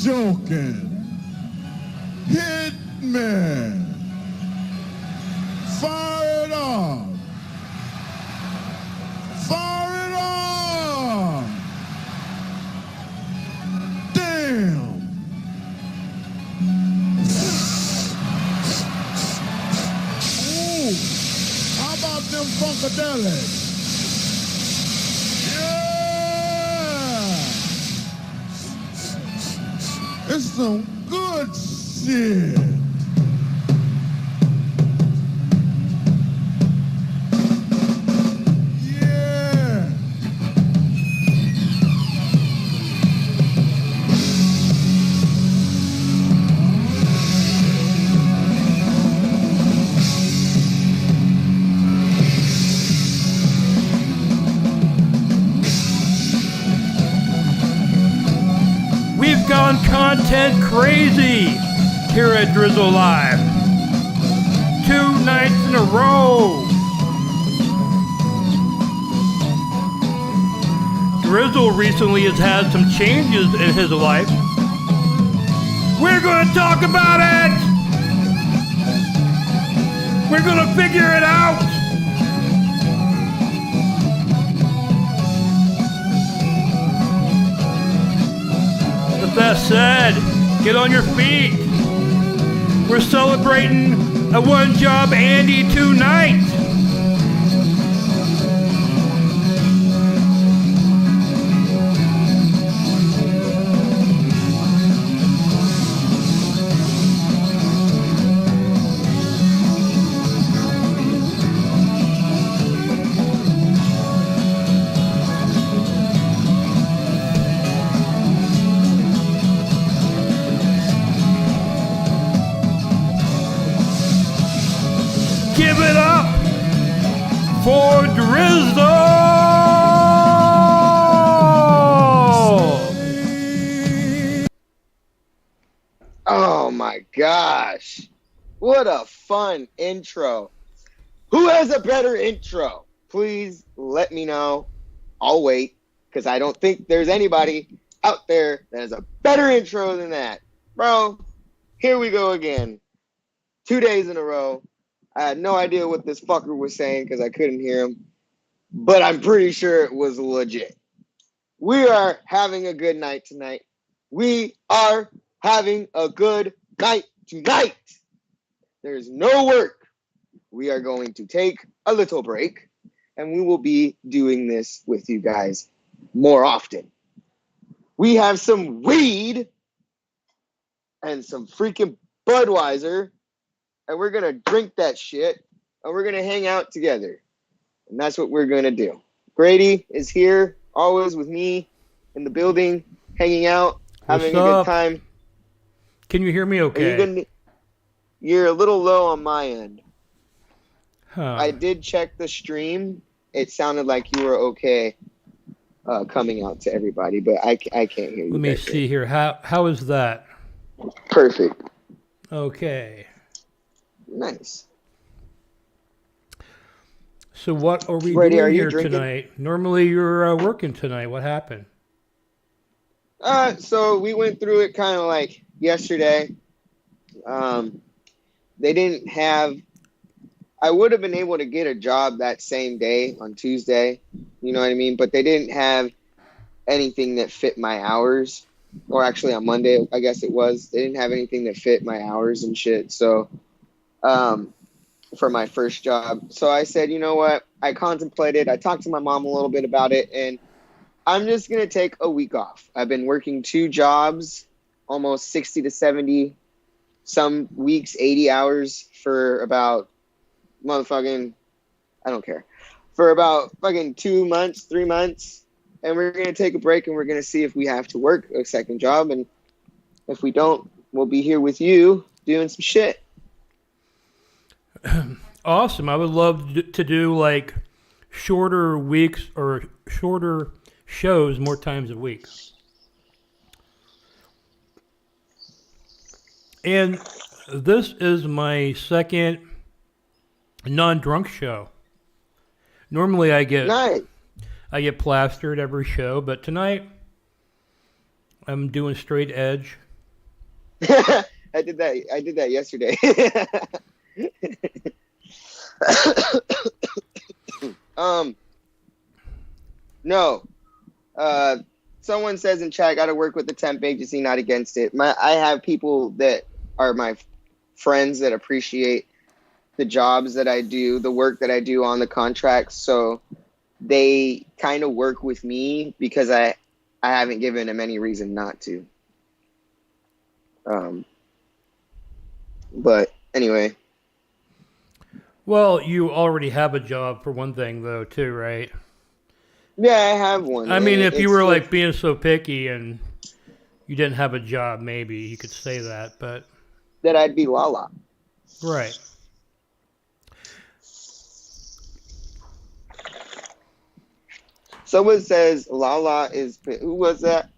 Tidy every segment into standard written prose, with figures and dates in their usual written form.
joking. Hit me. Fire it up. Fire it up. Damn. Ooh. How about them funkadelics? Yeah. It's some good shit. We've gone content crazy here at Drizzle Live. 2 nights in a row. Drizzle recently has had some changes in his life. We're going to talk about it. We're going to figure it out. With that said, get on your feet. We're celebrating a one-job Andy tonight. Give it up for Drizzle! Oh my gosh. What a fun intro. Who has a better intro? Please let me know. I'll wait, because I don't think there's anybody out there that has a better intro than that. Bro, here we go again. 2 days in a row. I had no idea what this fucker was saying because I couldn't hear him, but I'm pretty sure it was legit. We are having a good night tonight. We are having a good night tonight. There's no work. We are going to take a little break, and we will be doing this with you guys more often. We have some weed and some freaking Budweiser, and we're going to drink that shit, and we're going to hang out together. And that's what we're going to do. Grady is here, always with me in the building, hanging out, having a good time. Can you hear me okay? You're a little low on my end. Huh. I did check the stream. It sounded like you were okay coming out to everybody, but I can't hear you. Let me see here. How is that? Perfect. Okay. Nice. So what are we Brady, doing are you here drinking? tonight? Normally you're working tonight. What happened? So we went through it kind of like yesterday. They didn't have. I would have been able to get a job that same day on Tuesday. You know what I mean? But they didn't have anything that fit my hours. Or actually on Monday, I guess it was. They didn't have anything that fit my hours and shit. So. For my first job. So I said, you know what? I contemplated. I talked to my mom a little bit about it, and I'm just going to take a week off. I've been working 2 jobs, almost 60 to 70, some weeks, 80 hours for about motherfucking, I don't care, for about fucking 2 months, 3 months. And we're going to take a break, and we're going to see if we have to work a second job. And if we don't, we'll be here with you doing some shit. Awesome. I would love to do like shorter weeks or shorter shows more times a week. And this is my second non-drunk show. Normally I get plastered every show, but tonight I'm doing straight edge. I did that. I did that yesterday. No. Someone says in chat, got to work with the temp agency, not against it. I have people that are my friends that appreciate the jobs that I do, the work that I do on the contracts. So they kind of work with me because I haven't given them any reason not to. But anyway. Well, you already have a job for one thing, though, too, right? Yeah, I have one. I mean, if you It's were with- like being so picky and you didn't have a job, maybe you could say that, but that I'd be Lala. right. Someone says Lala is who was that?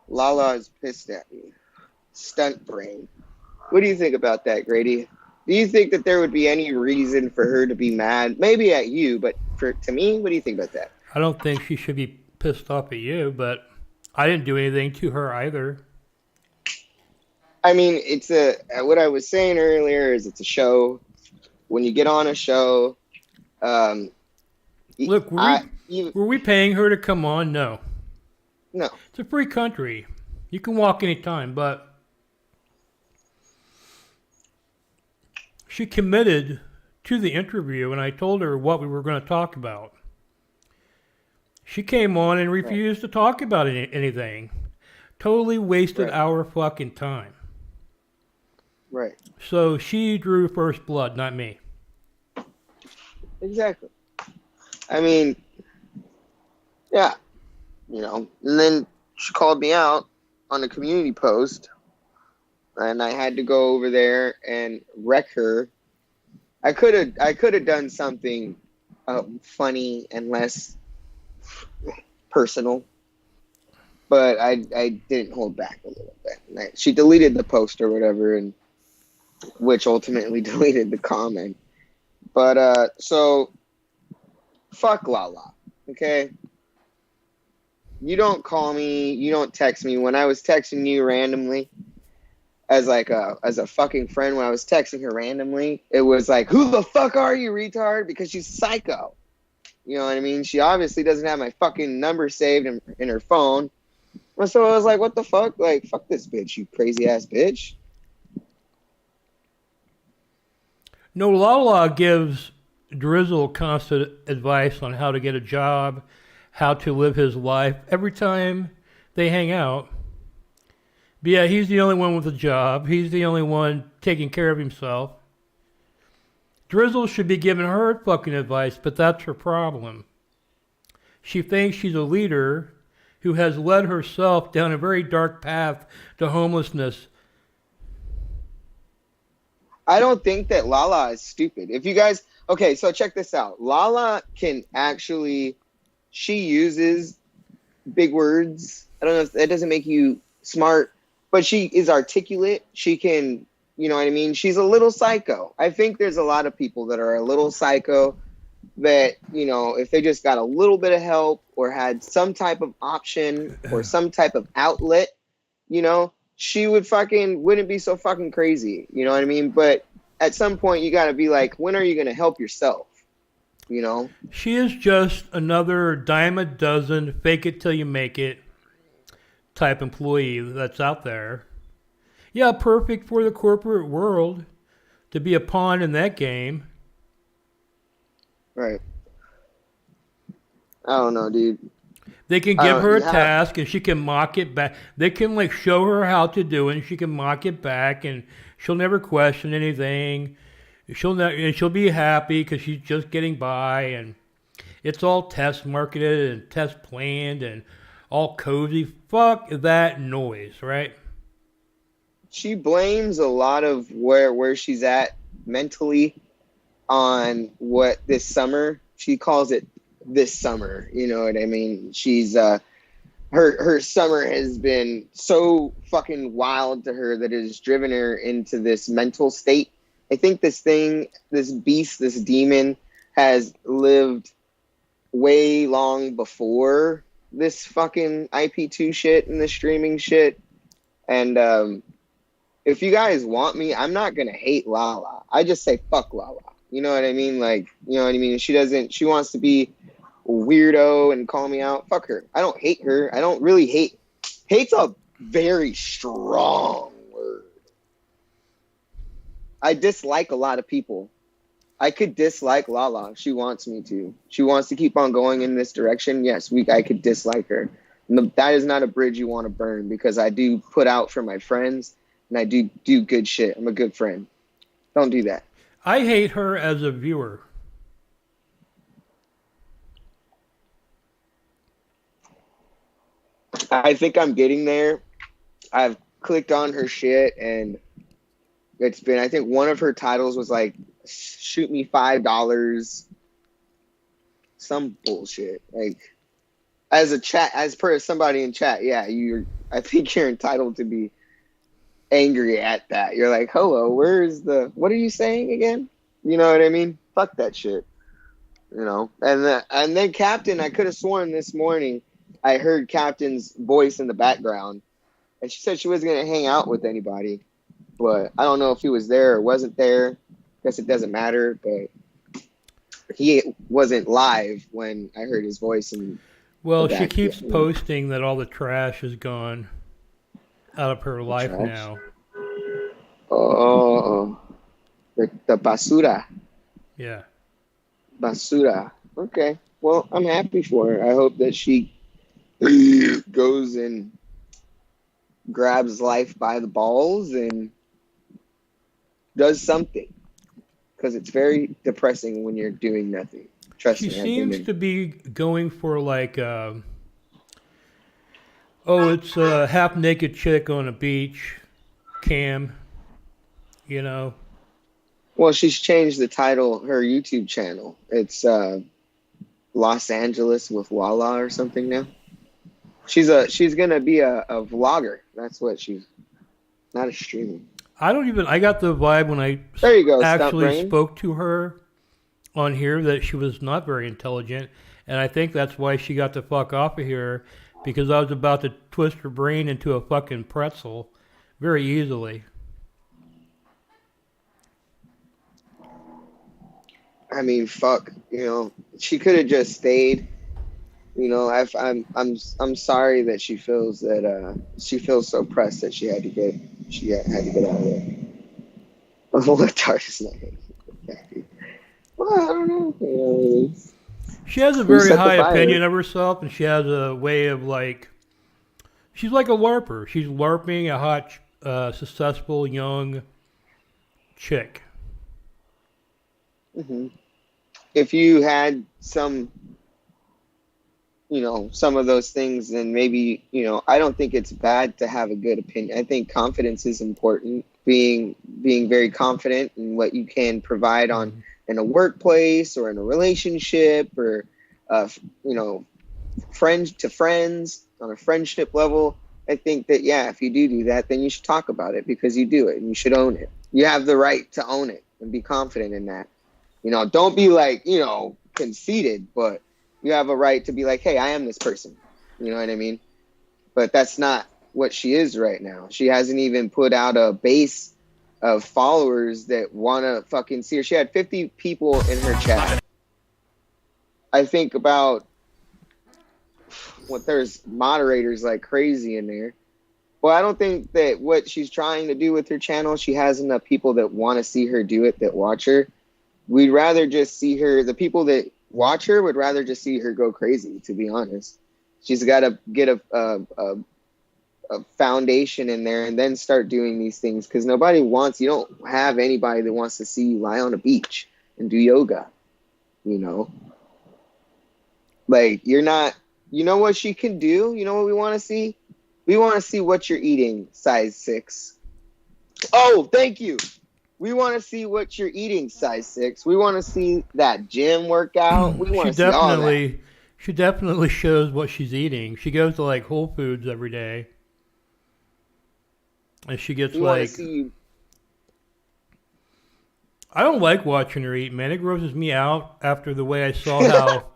Lala is pissed at me. Stunt brain. What do you think about that, Grady? Do you think that there would be any reason for her to be mad? Maybe at you, but to me, what do you think about that? I don't think she should be pissed off at you, but I didn't do anything to her either. I mean, what I was saying earlier is it's a show. When you get on a show, Look, were we paying her to come on? No. No. It's a free country. You can walk anytime, but she committed to the interview, and I told her what we were going to talk about. She came on and refused to talk about anything. Totally wasted our fucking time. Right. So she drew first blood, not me. Exactly. I mean, yeah. And then she called me out on a community post, and I had to go over there and wreck her. I could have done something funny and less personal, but I didn't hold back a little bit. She deleted the post or whatever, and which ultimately deleted the comment. But so fuck Lala, okay? You don't call me, you don't text me. When I was texting you randomly, as a fucking friend, when I was texting her randomly, it was like, who the fuck are you, retard? Because she's psycho. You know what I mean? She obviously doesn't have my fucking number saved in her phone. So I was like, what the fuck? Like, fuck this bitch, you crazy ass bitch. No, Lala gives Drizzle constant advice on how to get a job, how to live his life every time they hang out. But yeah, he's the only one with a job. He's the only one taking care of himself. Drizzle should be giving her fucking advice, but that's her problem. She thinks she's a leader who has led herself down a very dark path to homelessness. I don't think that Lala is stupid. If you guys, okay, so check this out. Lala can actually, she uses big words. I don't know if that doesn't make you smart, but she is articulate. She can, you know what I mean? She's a little psycho. I think there's a lot of people that are a little psycho that, if they just got a little bit of help or had some type of option or some type of outlet, she wouldn't be so fucking crazy. You know what I mean? But at some point you got to be like, when are you going to help yourself? She is just another dime a dozen, fake it till you make it type employee that's out there. Yeah, perfect for the corporate world to be a pawn in that game. Right. I don't know, dude. They can give her a task and she can mock it back. They can show her how to do it and she can mock it back and she'll never question anything. She'll be happy because she's just getting by and it's all test marketed and test planned and all cozy. Fuck that noise, right? She blames a lot of where she's at mentally on what this summer. She calls it this summer. You know what I mean? She's her summer has been so fucking wild to her that it has driven her into this mental state. I think this beast, this demon has lived way long before this fucking IP2 shit and the streaming shit. And if you guys want me, I'm not gonna hate Lala. I just say fuck Lala. You know what I mean? Like, you know what I mean? She doesn't. She wants to be a weirdo and call me out. Fuck her. I don't hate her. I don't really hate. Hate's a very strong word. I dislike a lot of people. I could dislike Lala if she wants me to. She wants to keep on going in this direction. Yes, I could dislike her. That is not a bridge you want to burn, because I do put out for my friends and I do good shit. I'm a good friend. Don't do that. I hate her as a viewer. I think I'm getting there. I've clicked on her shit, and it's been, I think one of her titles was like, shoot me $5. Some bullshit. Like, as per somebody in chat, yeah, I think you're entitled to be angry at that. You're like, hello, what are you saying again? You know what I mean? Fuck that shit. You know? And then Captain, I could have sworn this morning I heard Captain's voice in the background, and she said she wasn't going to hang out with anybody, but I don't know if he was there or wasn't there. Guess it doesn't matter, but he wasn't live when I heard his voice. Well, she keeps posting that all the trash is gone out of her life now. Oh, the basura. Yeah. Basura. Okay. Well, I'm happy for her. I hope that she goes and grabs life by the balls and does something. Because it's very depressing when you're doing nothing. Trust me. She seems to be going for like, it's a half-naked chick on a beach cam, you know. Well, she's changed the title, her YouTube channel. It's Los Angeles with Lala or something now. She's gonna be a vlogger. That's what she's, not a streamer. I got the vibe when I there you go, actually spoke to her on here that she was not very intelligent, and I think that's why she got the fuck off of here, because I was about to twist her brain into a fucking pretzel very easily. I mean, fuck, you know, she could have just stayed. You know, I'm sorry that she feels so pressed that she had to get out of there. What TARDIS not? Well, I don't know. You know, she has a very high opinion of herself, and she has a way of like, she's like a LARPer. She's LARPing a hot, successful young chick. Mm-hmm. If you had some of those things, then maybe, I don't think it's bad to have a good opinion. I think confidence is important. Being very confident in what you can provide in a workplace or in a relationship or, friends to friends on a friendship level. I think that, yeah, if you do that, then you should talk about it because you do it and you should own it. You have the right to own it and be confident in that. Don't be like, conceited, but you have a right to be like, hey, I am this person. You know what I mean? But that's not what she is right now. She hasn't even put out a base of followers that want to fucking see her. She had 50 people in her chat. I think about there's moderators like crazy in there. Well, I don't think that what she's trying to do with her channel, she has enough people that want to see her do it, that watch her. We'd rather just see her, the people that watch her would rather just see her go crazy, to be honest. She's got to get a foundation in there and then start doing these things, because you don't have anybody that wants to see you lie on a beach and do yoga, Like, you're not, what she can do? You know what we want to see? We want to see what you're eating, size 6. Oh, thank you. We want to see what you're eating, size 6. We want to see that gym workout. We want to see all that. She definitely shows what she's eating. She goes to like Whole Foods every day, and she gets I don't like watching her eat, man. It grosses me out after the way I saw how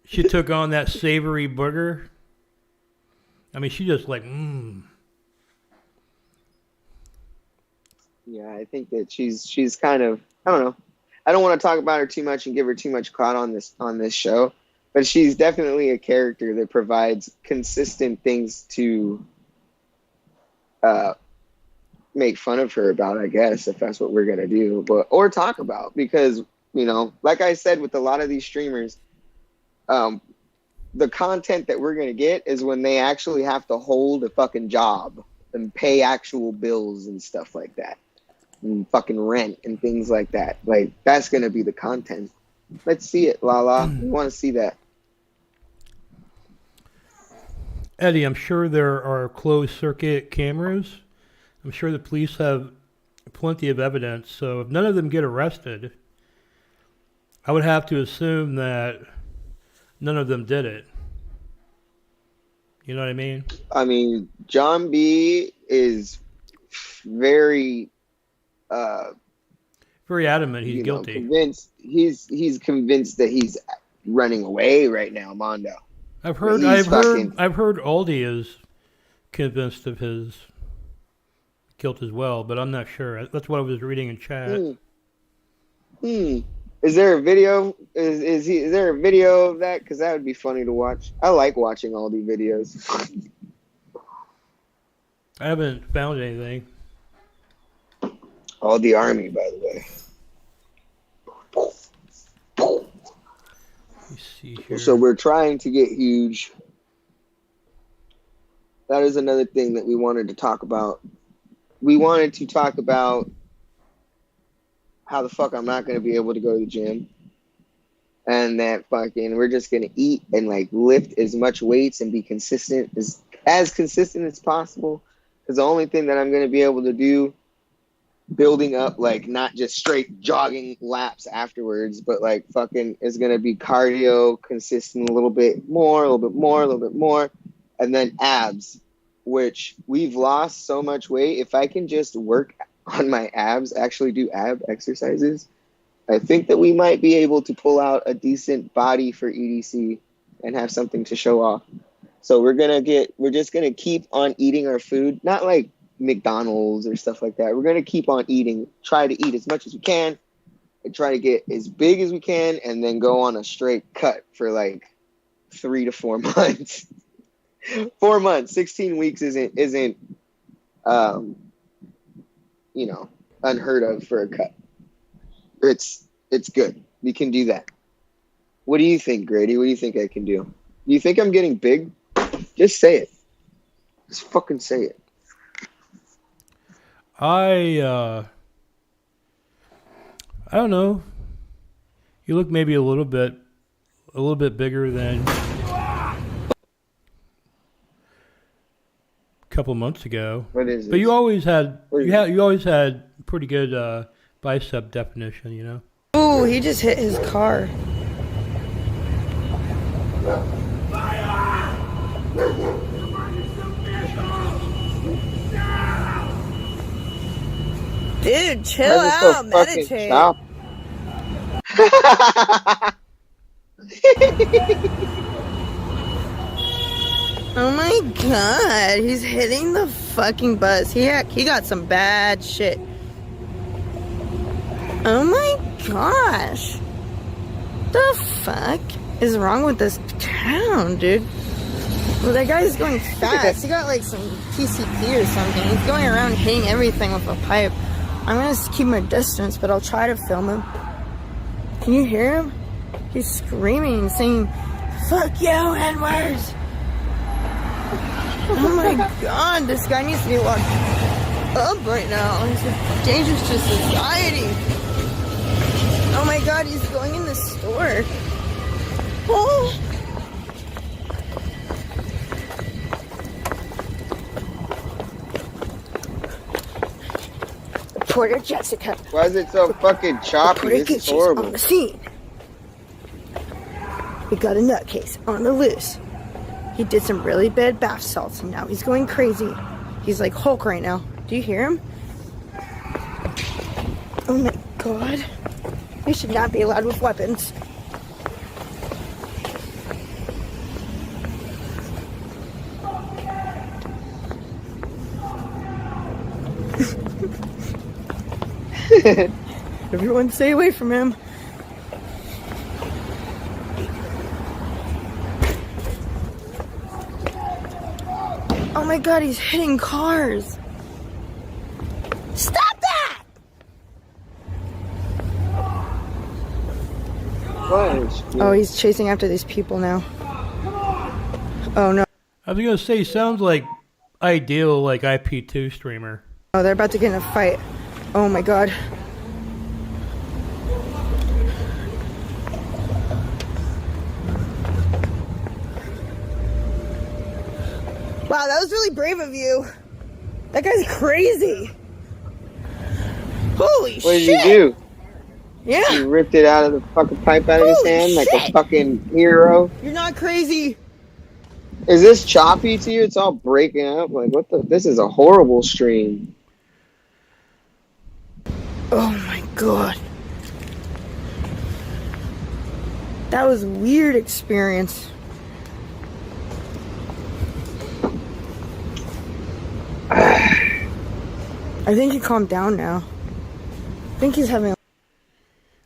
she took on that savory burger. I mean, she just like, Yeah, I think that she's kind of, I don't know. I don't want to talk about her too much and give her too much clout on this show, but she's definitely a character that provides consistent things to uh, make fun of her about, I guess, if that's what we're gonna do, but or talk about, because like I said, with a lot of these streamers, um, the content that we're gonna get is when they actually have to hold a fucking job and pay actual bills and stuff like that, and fucking rent and things like that. Like, that's gonna be the content. Let's see it, Lala. We want to see that. Eddie, I'm sure there are closed circuit cameras. I'm sure the police have plenty of evidence. So if none of them get arrested, I would have to assume that none of them did it. You know what I mean? I mean, John B is very very adamant he's guilty. Convinced he's convinced that he's running away right now, Mondo. I've heard Aldi is convinced of his guilt as well, but I'm not sure. That's what I was reading in chat. Is there a video? Is there a video of that? Because that would be funny to watch. I like watching Aldi videos. I haven't found anything. Aldi Army, by the way. Let me see here. So we're trying to get huge. That is another thing that we wanted to talk about. We wanted to talk about how the fuck I'm not going to be able to go to the gym. And that fucking, we're just going to eat and like lift as much weights and be consistent, as consistent as possible. Because the only thing that I'm going to be able to do, building up, like not just straight jogging laps afterwards, but like fucking is going to be cardio, consistent, a little bit more, a little bit more, a little bit more. And then abs, which we've lost so much weight. If I can just work on my abs, actually do ab exercises, I think that we might be able to pull out a decent body for EDC and have something to show off. So we're just gonna keep on eating our food, not like McDonald's or stuff like that. We're gonna keep on eating, try to eat as much as we can, and try to get as big as we can, and then go on a straight cut for like 3 to 4 months. 4 months, 16 weeks isn't unheard of for a cut. It's good. We can do that. What do you think, Grady? What do you think I can do? Do you think I'm getting big? Just say it. Just fucking say it. I don't know. You look maybe a little bit bigger than a couple months ago. What is it? But you always had pretty good bicep definition, you know. Ooh, he just hit his car. Dude, chill out, meditate. Oh my god, he's hitting the fucking bus. He got some bad shit. Oh my gosh. The fuck is wrong with this town, dude? Well, that guy's going fast. He got like some PCP or something. He's going around hitting everything with a pipe. I'm gonna keep my distance, but I'll try to film him. Can you hear him? He's screaming, saying, "Fuck you, N-words!" Oh my god, this guy needs to be locked up right now. He's a danger to society. Oh my god, he's going in the store. Oh! Reporter Jessica. Why is it so fucking choppy? This is horrible. On the scene. We got a nutcase on the loose. He did some really bad bath salts and now he's going crazy. He's like Hulk right now. Do you hear him? Oh my god. You should not be allowed with weapons. Everyone stay away from him. Oh my god, he's hitting cars. Stop that! Oh, he's chasing after these people now. Oh no. I was gonna say, sounds like ideal, like IP2 streamer. Oh, they're about to get in a fight. Oh my god. Wow, that was really brave of you. That guy's crazy. Holy shit. What did you do? Yeah. He ripped it out of the fucking pipe out of his hand like a fucking hero. You're not crazy. Is this choppy to you? It's all breaking up. Like, what the? This is a horrible stream. Oh my god. That was a weird experience. I think he calmed down now. I think he's having.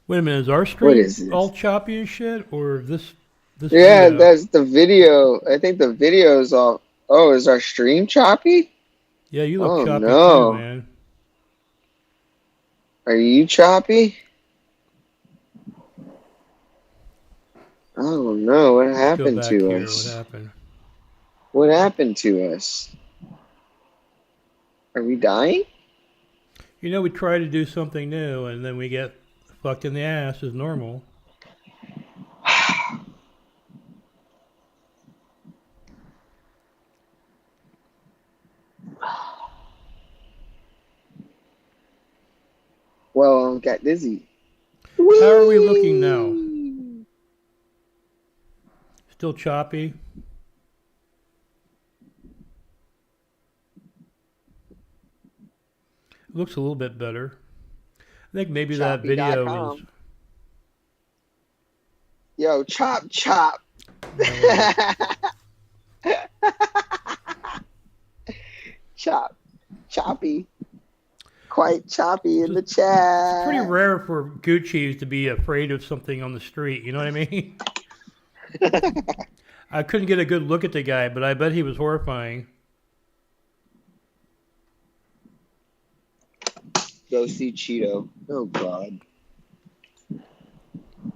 Wait a minute, is our stream all choppy as shit, or this? Yeah, video? That's the video. I think the video is all. Oh, is our stream choppy? Yeah, you look choppy too, man. Are you choppy? Oh no! What happened to us? What happened? What happened to us? Are we dying? You know, we try to do something new, and then we get fucked in the ass as normal. Well, got dizzy. How are we looking now? Still choppy? Looks a little bit better. I think maybe that video is... Yo, chop. Choppy. Quite choppy in the chat. It's pretty rare for Gucci's to be afraid of something on the street, you know what I mean? I couldn't get a good look at the guy, but I bet he was horrifying. Go see Cheeto. Oh, God.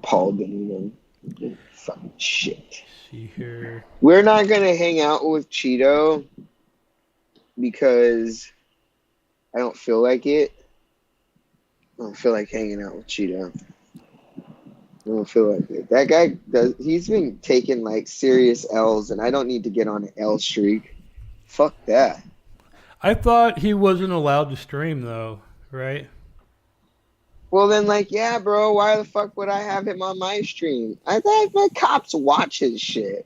Paul Benito. Fucking shit. Let's see here. We're not going to hang out with Cheeto because I don't feel like it. I don't feel like hanging out with Cheeto. I don't feel like it. That guy he's been taking like serious L's, and I don't need to get on an L streak. Fuck that. I thought he wasn't allowed to stream though, right? Well then, like, yeah, bro, why the fuck would I have him on my stream? I thought my cops watch his shit.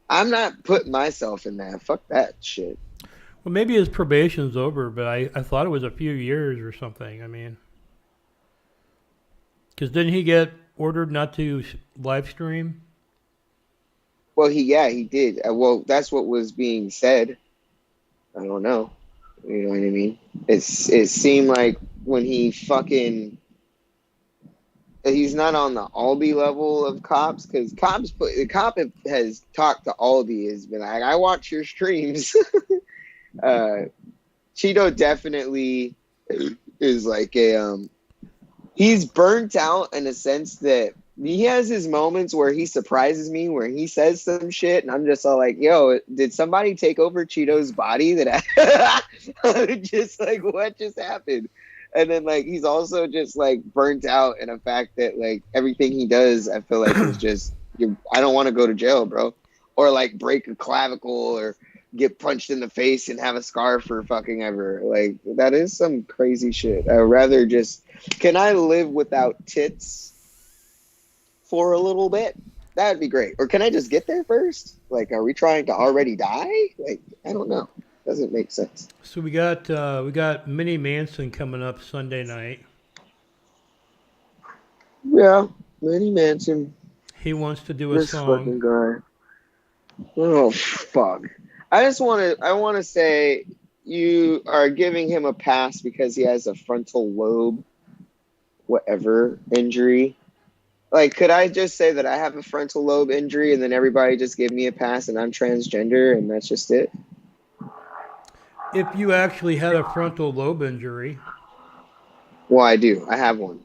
I'm not putting myself in that. Fuck that shit. Well, maybe his probation's over, but I thought it was a few years or something. I mean, because didn't he get ordered not to live stream? Well, he did. Well, that's what was being said. I don't know. You know what I mean? It seemed like when he fucking... He's not on the Aldi level of cops, because the cop has talked to Aldi, has been like, I watch your streams. Cheeto definitely is like he's burnt out in a sense that he has his moments where he surprises me, where he says some shit, and I'm just all like, yo, did somebody take over Cheeto's body? Just like, what just happened? And then, like, he's also just, like, burnt out in the fact that, like, everything he does, I feel like is just, I don't want to go to jail, bro. Or, like, break a clavicle or get punched in the face and have a scar for fucking ever. Like, that is some crazy shit. I'd rather just, can I live without tits for a little bit? That would be great. Or can I just get there first? Like, are we trying to already die? Like, I don't know. Doesn't make sense. So we got Minnie Manson coming up Sunday night. Yeah, Minnie Manson. He wants to do a song. Fucking guy. Oh fuck! I want to say you are giving him a pass because he has a frontal lobe whatever injury. Like, could I just say that I have a frontal lobe injury and then everybody just give me a pass and I'm transgender and that's just it? If you actually had a frontal lobe injury, Well, I do. I have one.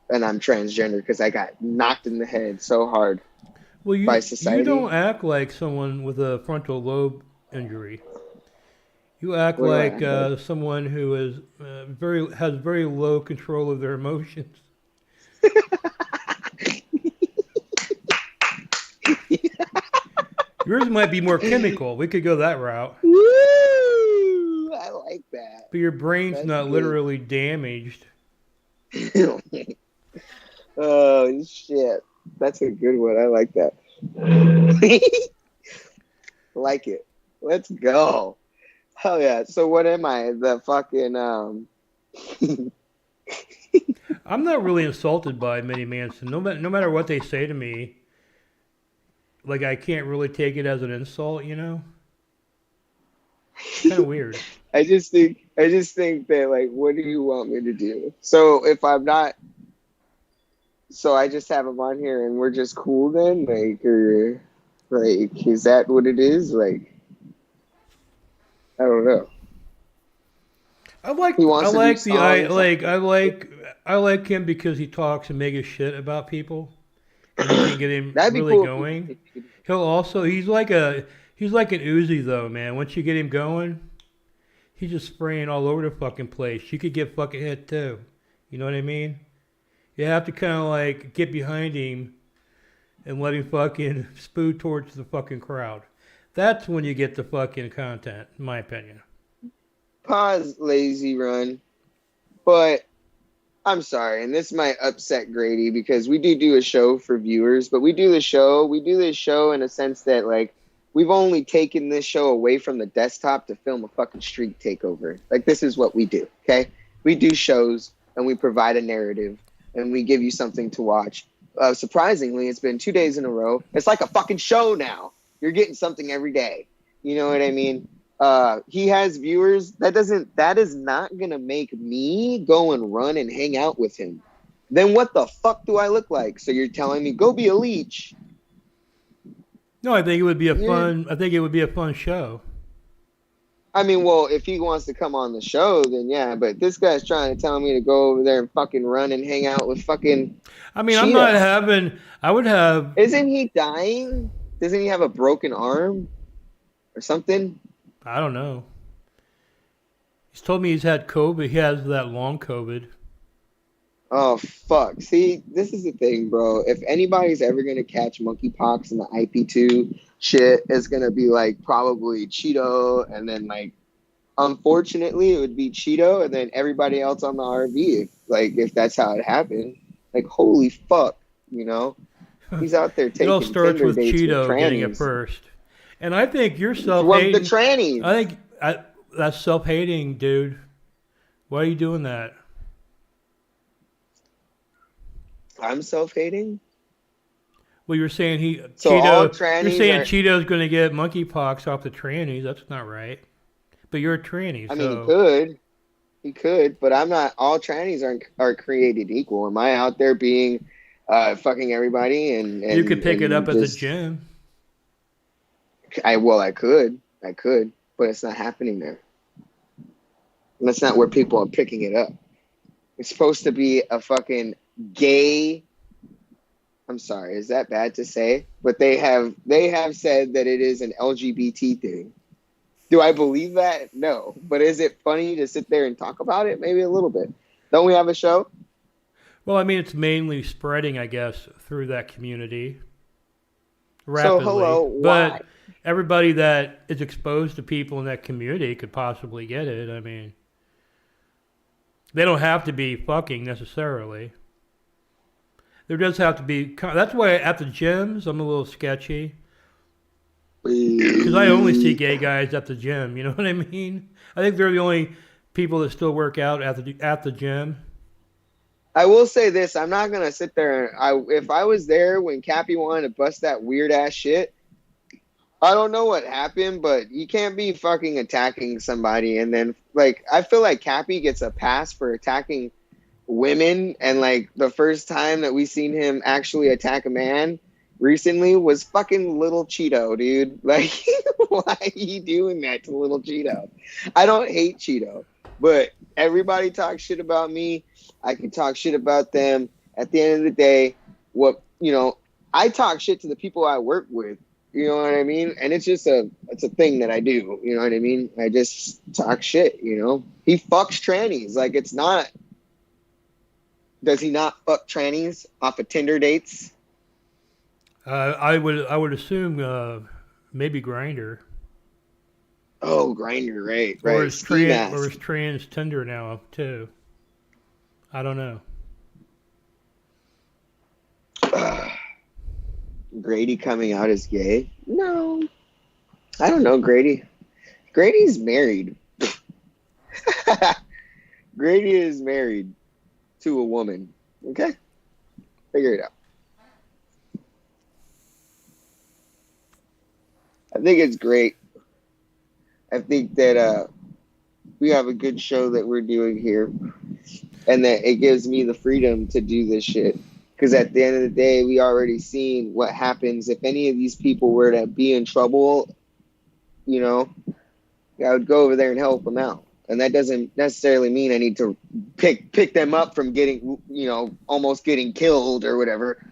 And I'm transgender because I got knocked in the head so hard well, by you society. don't act like someone with a frontal lobe injury. You act What do I like act like? someone who is has very low control of their emotions. Yours might be more chemical. We could go that route. Woo! I like that. But your brain's That's not good. literally damaged. Oh, shit. That's a good one. I like that. Like it. Let's go. Hell yeah. So what am I? The fucking I'm not really insulted by Minnie Manson. No matter what they say to me, like I can't really take it as an insult, you know? It's kind of weird. I just think that, like, what do you want me to do? So if I'm not, so I just have him on here and we're just cool then, like, or like, is that what it is? Like, I don't know. I like He wants to do songs. I like him because he talks and makes shit about people. And you can get him That'd be really cool. going. He's like an Uzi though, man. Once you get him going, he's just spraying all over the fucking place. You could get fucking hit too. You know what I mean? You have to kind of like get behind him and let him fucking spew towards the fucking crowd. That's when you get the fucking content, in my opinion. Pause, lazy run. But I'm sorry, and this might upset Grady because we do a show for viewers, but we do this show in a sense that, like, we've only taken this show away from the desktop to film a fucking street takeover. Like, this is what we do, okay? We do shows and we provide a narrative and we give you something to watch. Surprisingly, it's been 2 days in a row. It's like a fucking show now. You're getting something every day. You know what I mean? He has viewers. That is not gonna make me go and run and hang out with him. Then what the fuck do I look like? So you're telling me go be a leech? No, I think it would be a fun show. I mean, well, if he wants to come on the show, then yeah. But this guy's trying to tell me to go over there and fucking run and hang out with fucking. I mean, Cheetah. I'm not having. I would have. Isn't he dying? Doesn't he have a broken arm or something? I don't know. He's told me he's had COVID. He has that long COVID. Oh, fuck. See, this is the thing, bro. If anybody's ever going to catch monkeypox and the IP2 shit, it's going to be, like, probably Cheeto. And then, like, unfortunately, it would be Cheeto and then everybody else on the RV. If that's how it happened. Like, holy fuck, you know? He's out there taking It all starts Tinder with dates Cheeto with getting it trannies. first. And I think you're Well, self-hating. the trannies. I think that's self-hating, dude. Why are you doing that? I'm self-hating? Well, you're saying So all You're saying trannies Cheeto's going to get monkeypox off the trannies. That's not right. But you're a tranny, I so mean, he could, but I'm not. All trannies are created equal. Am I out there being fucking everybody and you could pick it up at the just- gym. I could, but it's not happening there. And that's not where people are picking it up. It's supposed to be a fucking gay. I'm sorry, is that bad to say? But they have said that it is an LGBT thing. Do I believe that? No. But is it funny to sit there and talk about it? Maybe a little bit. Don't we have a show? Well, I mean, it's mainly spreading, I guess, through that community rapidly. So hello, why? But everybody that is exposed to people in that community could possibly get it. I mean, they don't have to be fucking necessarily. There does have to be. That's why at the gyms, I'm a little sketchy. Because I only see gay guys at the gym. You know what I mean? I think they're the only people that still work out at the gym. I will say this: I'm not gonna sit there. If I was there when Cappy wanted to bust that weird ass shit, I don't know what happened, but you can't be fucking attacking somebody and then I feel like Cappy gets a pass for attacking women, and like the first time that we seen him actually attack a man recently was fucking Little Cheeto, dude. Like, why are you doing that to Little Cheeto? I don't hate Cheeto, but everybody talks shit about me. I can talk shit about them. At the end of the day, I talk shit to the people I work with. You know what I mean? And it's a thing that I do. You know what I mean? I just talk shit. He fucks trannies. Like, it's not. Does he not fuck trannies off of Tinder dates? I would assume maybe Grinder. Oh, Grinder, right. Or is Ski mask. trans Tinder now too? I don't know. Grady coming out as gay? No. I don't know, Grady. Grady's married. Grady is married to a woman. Okay? Figure it out. I think it's great. I think that we have a good show that we're doing here, and that it gives me the freedom to do this shit. Because at the end of the day, we already seen what happens if any of these people were to be in trouble. I would go over there and help them out, and that doesn't necessarily mean I need to pick them up from getting, almost getting killed or whatever.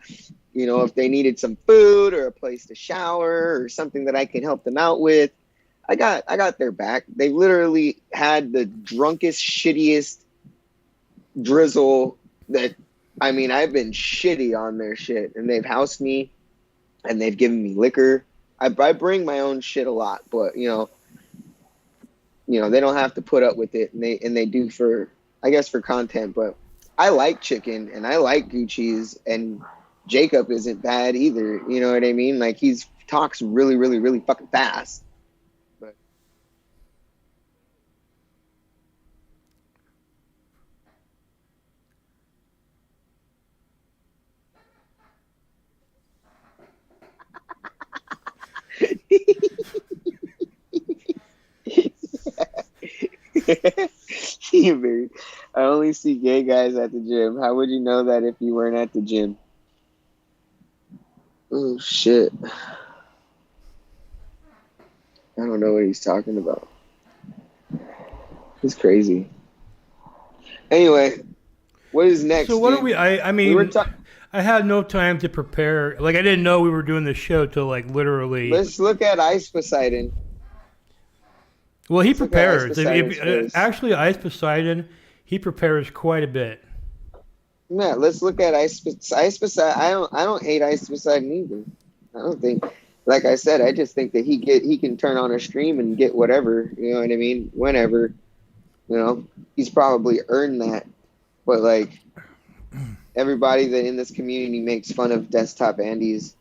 If they needed some food or a place to shower or something that I can help them out with, I got their back. They literally had the drunkest, shittiest Drizzle that, I've been shitty on their shit, and they've housed me and they've given me liquor. I bring my own shit a lot, but they don't have to put up with it, and they do for content. But I like chicken and I like Gucci's, and Jacob isn't bad either. You know what I mean? Like, he's talks really, really, really fucking fast. But I only see gay guys at the gym. How would you know that if you weren't at the gym? Oh, shit. I don't know what he's talking about. It's crazy. Anyway, what is next? So what dude? are we? I had no time to prepare. Like, I didn't know we were doing this show till like literally. Let's look at Ice Poseidon. Well, he prepares. Actually, Ice Poseidon, he prepares quite a bit. Yeah, let's look at Ice Poseidon. I don't hate Ice Poseidon either. I don't think. Like I said, I just think that he can turn on a stream and get whatever. You know what I mean? Whenever. He's probably earned that. But like, everybody that in this community makes fun of Desktop Andy's,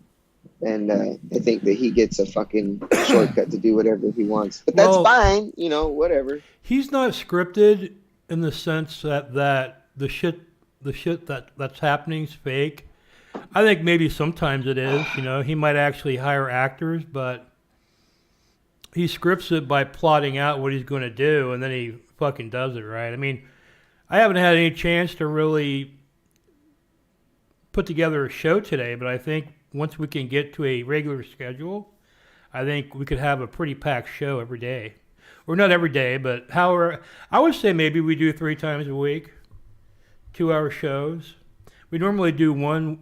and I think that he gets a fucking shortcut to do whatever he wants. But that's fine, whatever. He's not scripted in the sense that the shit that's happening is fake. I think maybe sometimes it is. He might actually hire actors, but he scripts it by plotting out what he's going to do, and then he fucking does it, right? I haven't had any chance to really put together a show today, but I think once we can get to a regular schedule, I think we could have a pretty packed show every day. Or not every day, but I would say maybe we do 3 times a week, 2-hour shows. We normally do one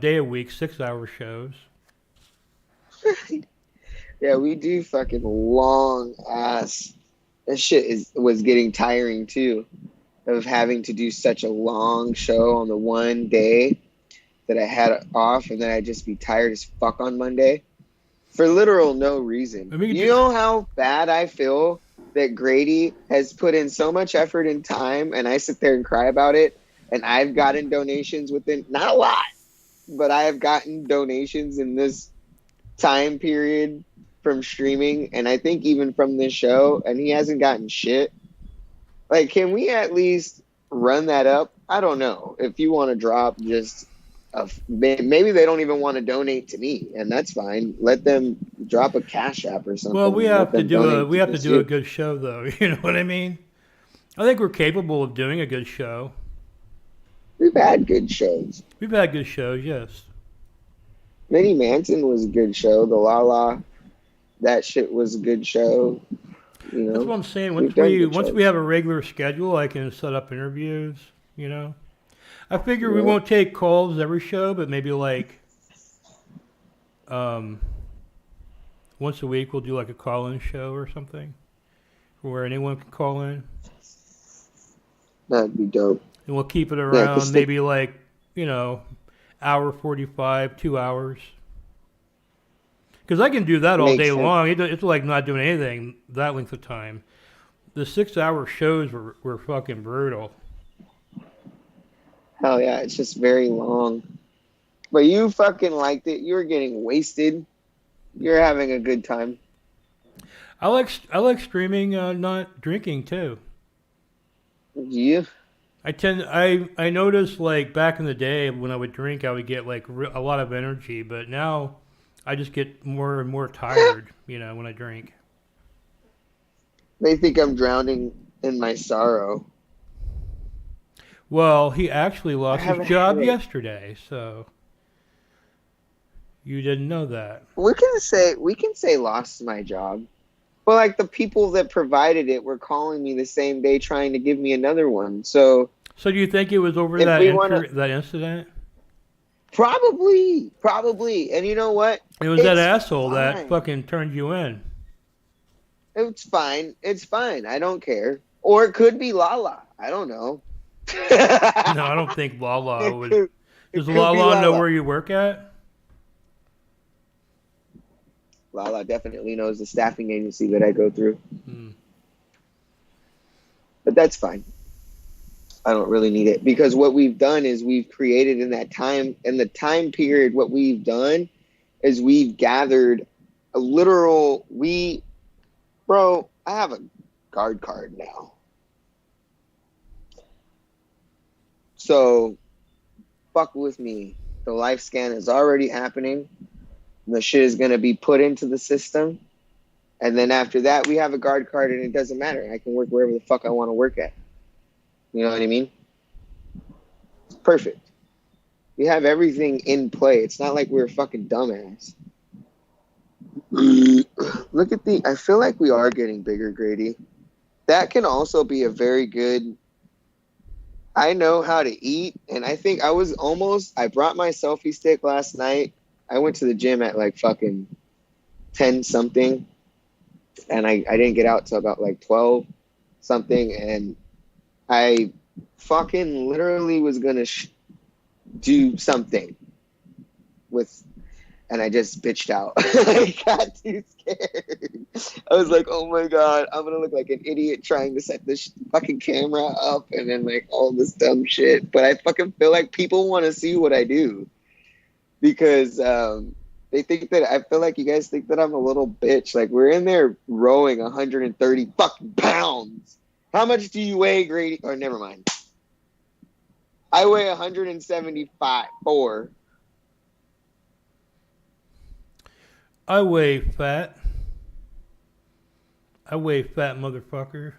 day a week, 6-hour shows. Yeah, we do fucking long ass. That shit was getting tiring too, of having to do such a long show on the one day that I had off, and then I'd just be tired as fuck on Monday for literal no reason. You know how bad I feel that Grady has put in so much effort and time, and I sit there and cry about it, and I've gotten donations within, not a lot, but I have gotten donations in this time period from streaming, and I think even from this show, and he hasn't gotten shit. Like, can we at least run that up? I don't know. If you want to drop just maybe they don't even want to donate to me, and that's fine. Let them drop a Cash App or something. Well, we have to do a good show, though. You know what I mean? I think we're capable of doing a good show. We've had good shows. We've had good shows, yes. Minnie Manson was a good show. The La La, that shit was a good show. You know, That's what I'm saying. we've done good Once shows. we have a regular schedule, I can set up interviews. You know, I figure we Yeah. won't take calls every show, but maybe like once a week we'll do like a call-in show or something, where anyone can call in, That'd be dope. and we'll keep it 'cause around maybe like hour 45, 2 hours. Because I can do that all Makes day sense. long. It's like not doing anything that length of time. The 6-hour shows were fucking brutal. Hell yeah, it's just very long. But you fucking liked it. You were getting wasted. You're having a good time. I like streaming, not drinking too. You? I noticed like back in the day when I would drink, I would get like a lot of energy, but now I just get more and more tired. When I drink. They think I'm drowning in my sorrow. Well, he actually lost have his a job headache. yesterday, so you didn't know that. We can say lost my job. But like the people that provided it were calling me the same day trying to give me another one. So So do you think it was over If that we wanna- that incident? probably. And you know what? It was that It's asshole that fine. fucking turned you in. It's fine. It's fine. I don't care. Or it could be Lala. I don't know. No, I don't think Lala would. Does could be Lala know Lala. where you work at? Lala definitely knows the staffing agency that I go through. Hmm. But that's fine. I don't really need it because what we've done is we've created in the time period, what we've done is we've gathered a literal, bro, I have a guard card now. So fuck with me. The life scan is already happening. The shit is going to be put into the system. And then after that, we have a guard card and it doesn't matter. I can work wherever the fuck I want to work at. You know what I mean? It's perfect. We have everything in play. It's not like we're a fucking dumbass. Look at I feel like we are getting bigger, Grady. That can also be a very good, I know how to eat. And I think I brought my selfie stick last night. I went to the gym at like fucking 10 something. And I didn't get out till about like 12 something. And I fucking literally was going to do something and I just bitched out. I got too scared. I was like, oh my God, I'm going to look like an idiot trying to set this fucking camera up and then like all this dumb shit. But I fucking feel like people want to see what I do because they think that, I feel like you guys think that I'm a little bitch. Like we're in there rowing 130 fucking pounds. How much do you weigh, Grady? Or never mind. I weigh 175.4. I weigh fat. Motherfucker.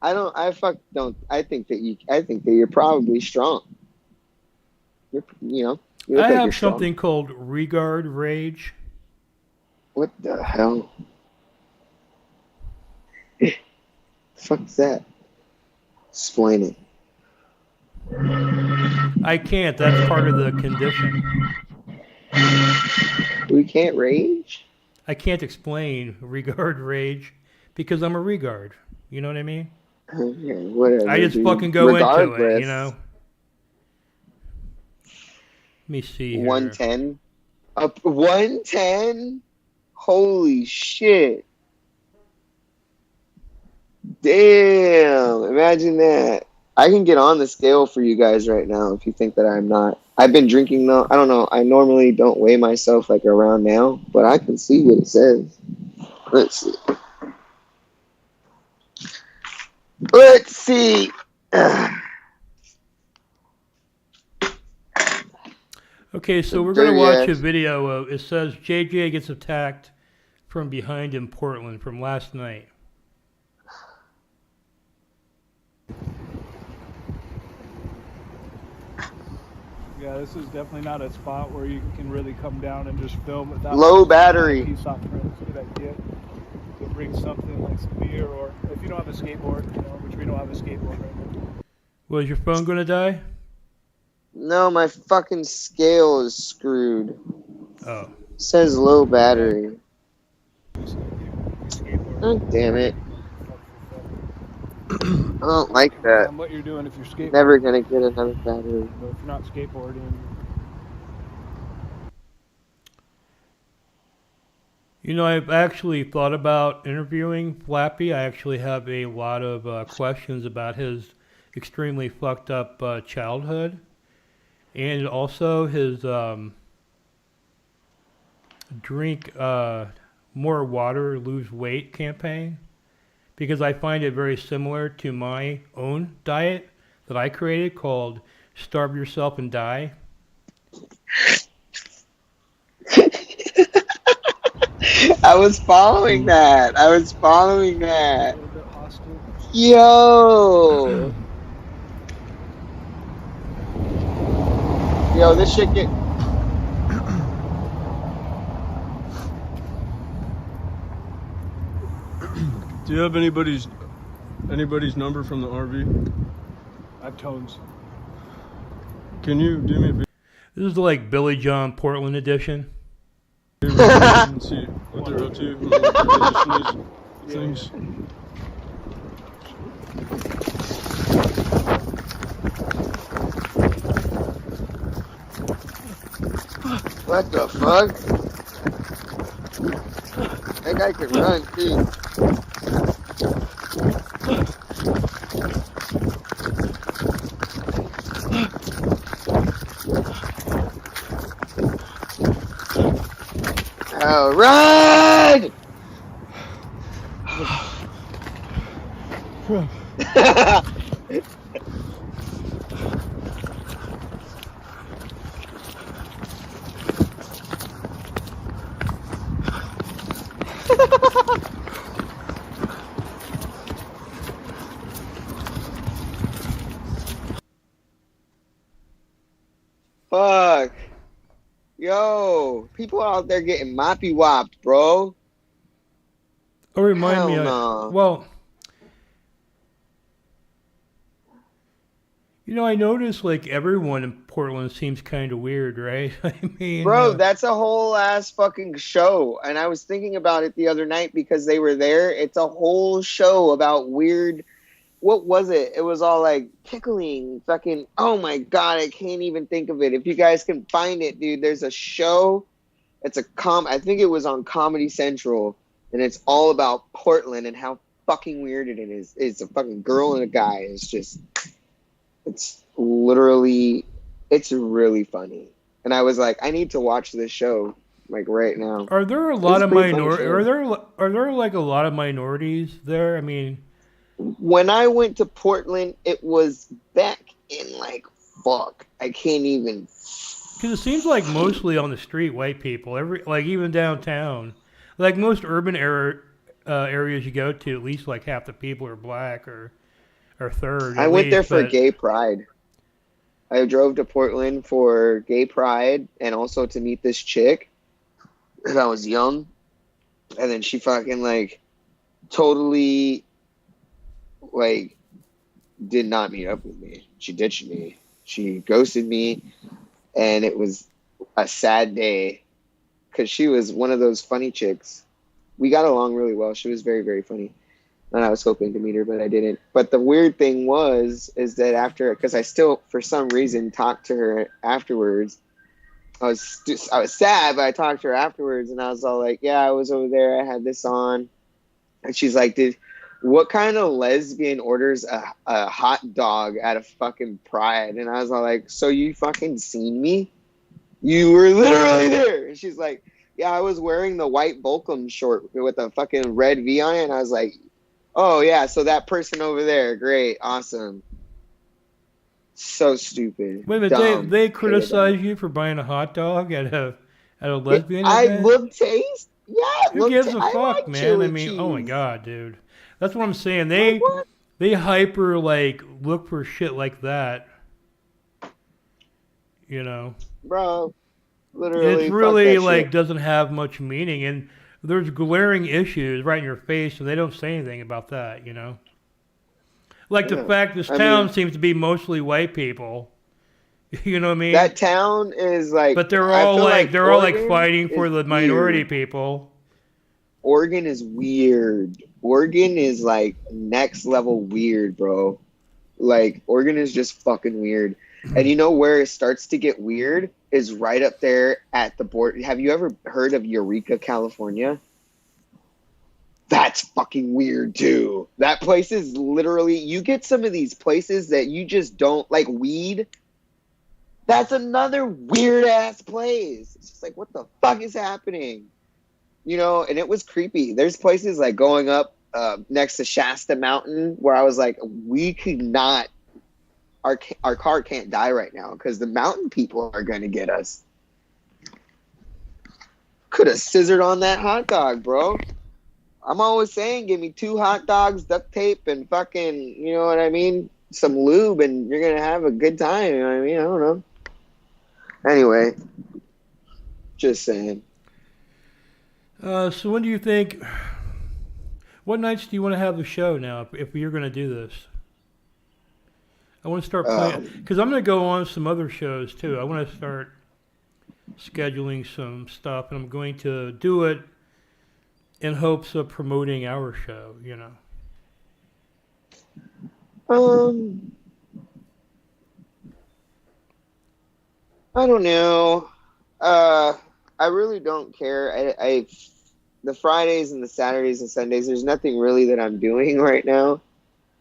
I think that you're probably strong. You're I have something called regard rage. What the hell? Fuck's that? Explain it. I can't. That's part of the condition. We can't rage? I can't explain regard rage because I'm a regard. You know what I mean? Okay, whatever. I just dude. fucking go into it, Regardless, you know? Let me see here. 110? Up 110? Holy shit. Damn. Imagine that. I can get on the scale for you guys right now if you think that I'm not. I've been drinking though. I don't know. I normally don't weigh myself like around now, but I can see what it says. Let's see. Let's see. Okay, so we're going to watch Dirty a ass. video of, it says JJ gets attacked from behind in Portland from last night. Yeah, this is definitely not a spot where you can really come down and just film without Low just battery. a peace offering. It's a good idea to bring something like some beer, or if you don't have a skateboard, which we don't have a skateboard right now. Was your phone gonna die? No, my fucking scale is screwed. Oh. It says low battery. Skateboard. Oh, damn it. I don't like that. What you're doing if you're skateboarding. Never gonna get another battery. But if you're not skateboarding, You know, I've actually thought about interviewing Flappy. I actually have a lot of questions about his extremely fucked up childhood, and also his drink more water, lose weight campaign, because I find it very similar to my own diet that I created called Starve Yourself and Die. I was following that. a little bit hostile. Yo. Yo, this shit get. Do you have anybody's number from the RV? I have tones. Can you do me a favor This is like Billy John Portland edition. and see what they're up to? What the position is, things. What the fuck? That guy can run too. Oh, run! Fuck. Yo, people out there getting moppy wopped, bro. Oh, remind me. Hell no. Well, you know, I noticed like everyone in Portland seems kind of weird, right? I mean, Bro, that's a whole ass fucking show. And I was thinking about it the other night because they were there. It's a whole show about weird. What was it? It was all like tickling, fucking. Oh my God, I can't even think of it. If you guys can find it, dude, there's a show. It's I think it was on Comedy Central. And it's all about Portland and how fucking weird it is. It's a fucking girl and a guy. It's literally, it's really funny. And I was like, I need to watch this show like right now. are there a lot It's of a pretty funny minorities? show. Are there like a lot of minorities there? I mean, When I went to Portland, it was back in like, fuck, I can't even. because it seems like mostly on the street, white people. Like even downtown, like most urban areas you go to, at least like half the people are black or third. I went there for Gay Pride. I drove to Portland for Gay Pride and also to meet this chick because I was young. And then she fucking like totally like did not meet up with me. She ditched me. She ghosted me. And it was a sad day because she was one of those funny chicks. We got along really well. She was very, very funny. And I was hoping to meet her, but I didn't. But the weird thing is that after, because I still, for some reason, talked to her afterwards. I was sad, but I talked to her afterwards, and I was all like, yeah, I was over there. I had this on. And she's like, what kind of lesbian orders a hot dog at a fucking Pride? And I was all like, so you fucking seen me? You were literally there. And she's like, yeah, I was wearing the white Volcom short with a fucking red V on it. And I was like, oh, yeah, so that person over there. Great. Awesome. So stupid. Wait a minute, Dumb. they criticize you for buying a hot dog at a lesbian I event? look taste. Yeah, Who gives a I fuck, like man? chili I mean, oh my cheese. God, dude. That's what I'm saying. What? They hyper like look for shit like that. You know, Bro, it's literally, fuck really that like shit. doesn't have much meaning, and there's glaring issues right in your face, and they don't say anything about that. You know, like the Yeah. fact this I town mean, seems to be mostly white people. You know what I mean? that town is like, But they're I all feel like like they're all like Oregon fighting is for the minority weird. people. Oregon is weird. Oregon is like next level weird, bro. Like, Oregon is just fucking weird. And you know where it starts to get weird is right up there at the border. Have you ever heard of Eureka, California? That's fucking weird too. That place is literally, you get some of these places that you just don't like weed. That's another weird ass place. It's just like, what the fuck is happening? You know, and it was creepy. There's places like going up next to Shasta Mountain where I was like, we could not, our car can't die right now because the mountain people are going to get us. Could have scissored on that hot dog, bro. I'm always saying, give me 2 hot dogs, duct tape, and fucking, you know what I mean? Some lube, and you're going to have a good time. You know what I mean? I don't know. Anyway, just saying. So when do you think? What nights do you want to have the show now? If you're going to do this, I want to start playing because I'm going to go on some other shows too. I want to start scheduling some stuff, and I'm going to do it in hopes of promoting our show. You know. I don't know. I really don't care. The Fridays and the Saturdays and Sundays, there's nothing really that I'm doing right now.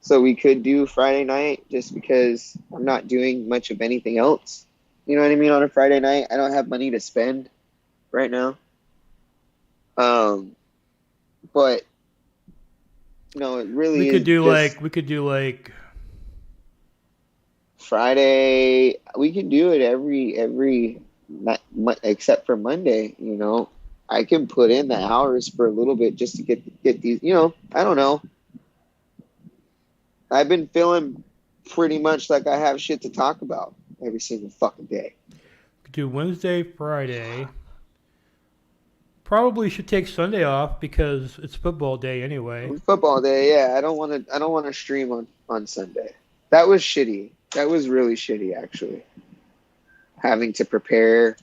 So we could do Friday night just because I'm not doing much of anything else. You know what I mean? On a Friday night, I don't have money to spend right now. But no, it really We is could do just like Friday. We can do it every except for Monday. You know, I can put in the hours for a little bit just to get these. You know, I don't know. I've been feeling pretty much like I have shit to talk about every single fucking day. do Wednesday, Friday. Probably should take Sunday off because it's football day anyway. Football day, yeah. I don't want to. I don't want to stream on Sunday. That was shitty. That was really shitty, actually. Having to prepare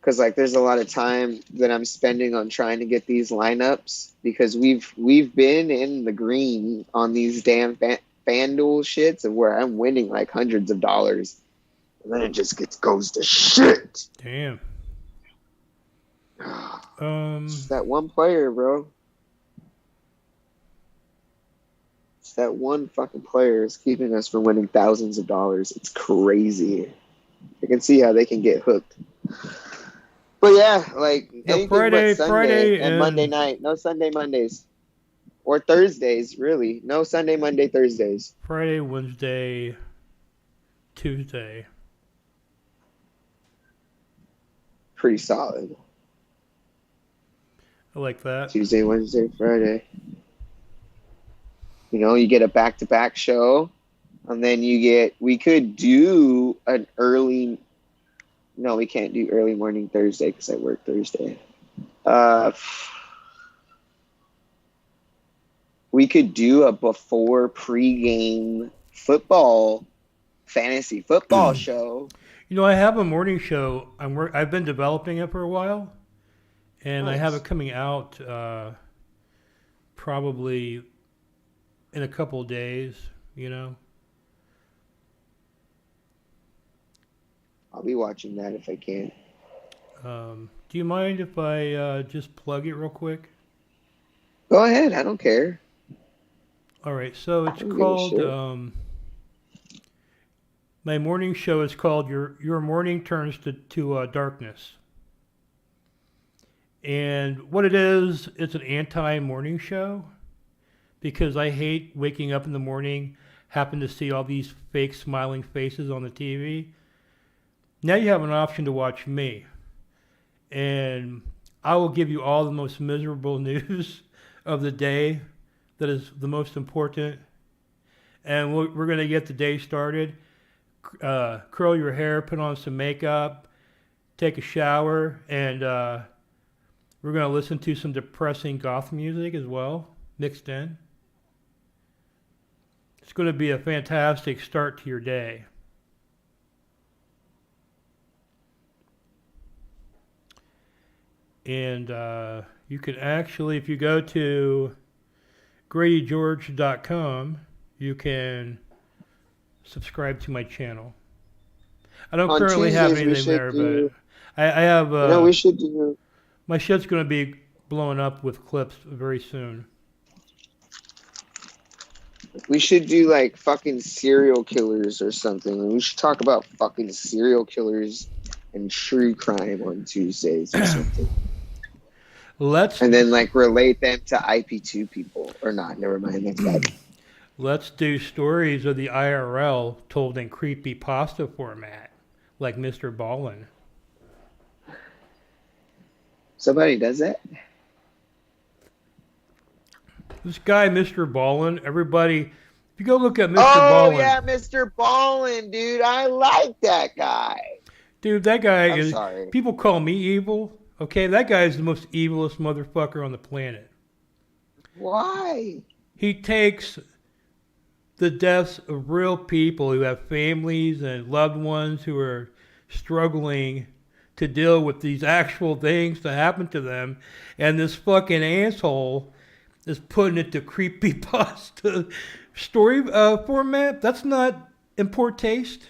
because like there's a lot of time that I'm spending on trying to get these lineups because we've been in the green on these damn FanDuel shits and where I'm winning like hundreds of dollars, and then it just goes to shit. Damn. It's that one player, bro. It's that one fucking player is keeping us from winning thousands of dollars. It's crazy. I can see how they can get hooked. But yeah, like anything but Sunday and Monday night. No Sunday Mondays. Or Thursdays, really. No Sunday, Monday, Thursdays. Friday, Wednesday, Tuesday. Pretty solid. I like that. Tuesday, Wednesday, Friday. You know, you get a back-to-back show, and then we could do an early, no, we can't do early morning Thursday because I work Thursday. We could do a before pregame fantasy football show. You know, I have a morning show. I've been developing it for a while, and Nice. I have it coming out probably in a couple of days. You know. I'll be watching that if I can. Do you mind if I just plug it real quick? Go ahead. I don't care. All right. So it's I don't give a called. shit. My morning show is called Your Morning Turns to Darkness. And what it is, it's an anti-morning show because I hate waking up in the morning, happen to see all these fake smiling faces on the TV. Now you have an option to watch me. And I will give you all the most miserable news of the day that is the most important. And we're going to get the day started. curl your hair, put on some makeup, take a shower, and we're going to listen to some depressing goth music as well, mixed in. It's going to be a fantastic start to your day. And you can actually, if you go to GradyGeorge.com, you can subscribe to my channel. I don't On currently have Tuesdays, we anything should there, do- but I have. we should do. My shit's going to be blowing up with clips very soon. We should do like fucking serial killers or something. We should talk about fucking serial killers and true crime on Tuesdays or something. And then like relate them to IP2 people or not. Never mind. That's bad. Let's do stories of the IRL told in creepy pasta format, like Mr. Ballin. Somebody does that? This guy, Mr. Ballin, everybody, if you go look at Mr. Oh, Ballin. yeah, Mr. Ballin, dude. I like that guy. Dude, that guy I'm is, sorry. people call me evil. Okay, that guy is the most evilest motherfucker on the planet. Why? He takes the deaths of real people who have families and loved ones who are struggling to deal with these actual things that happen to them, and this fucking asshole is putting it to creepypasta story format. That's not in poor taste.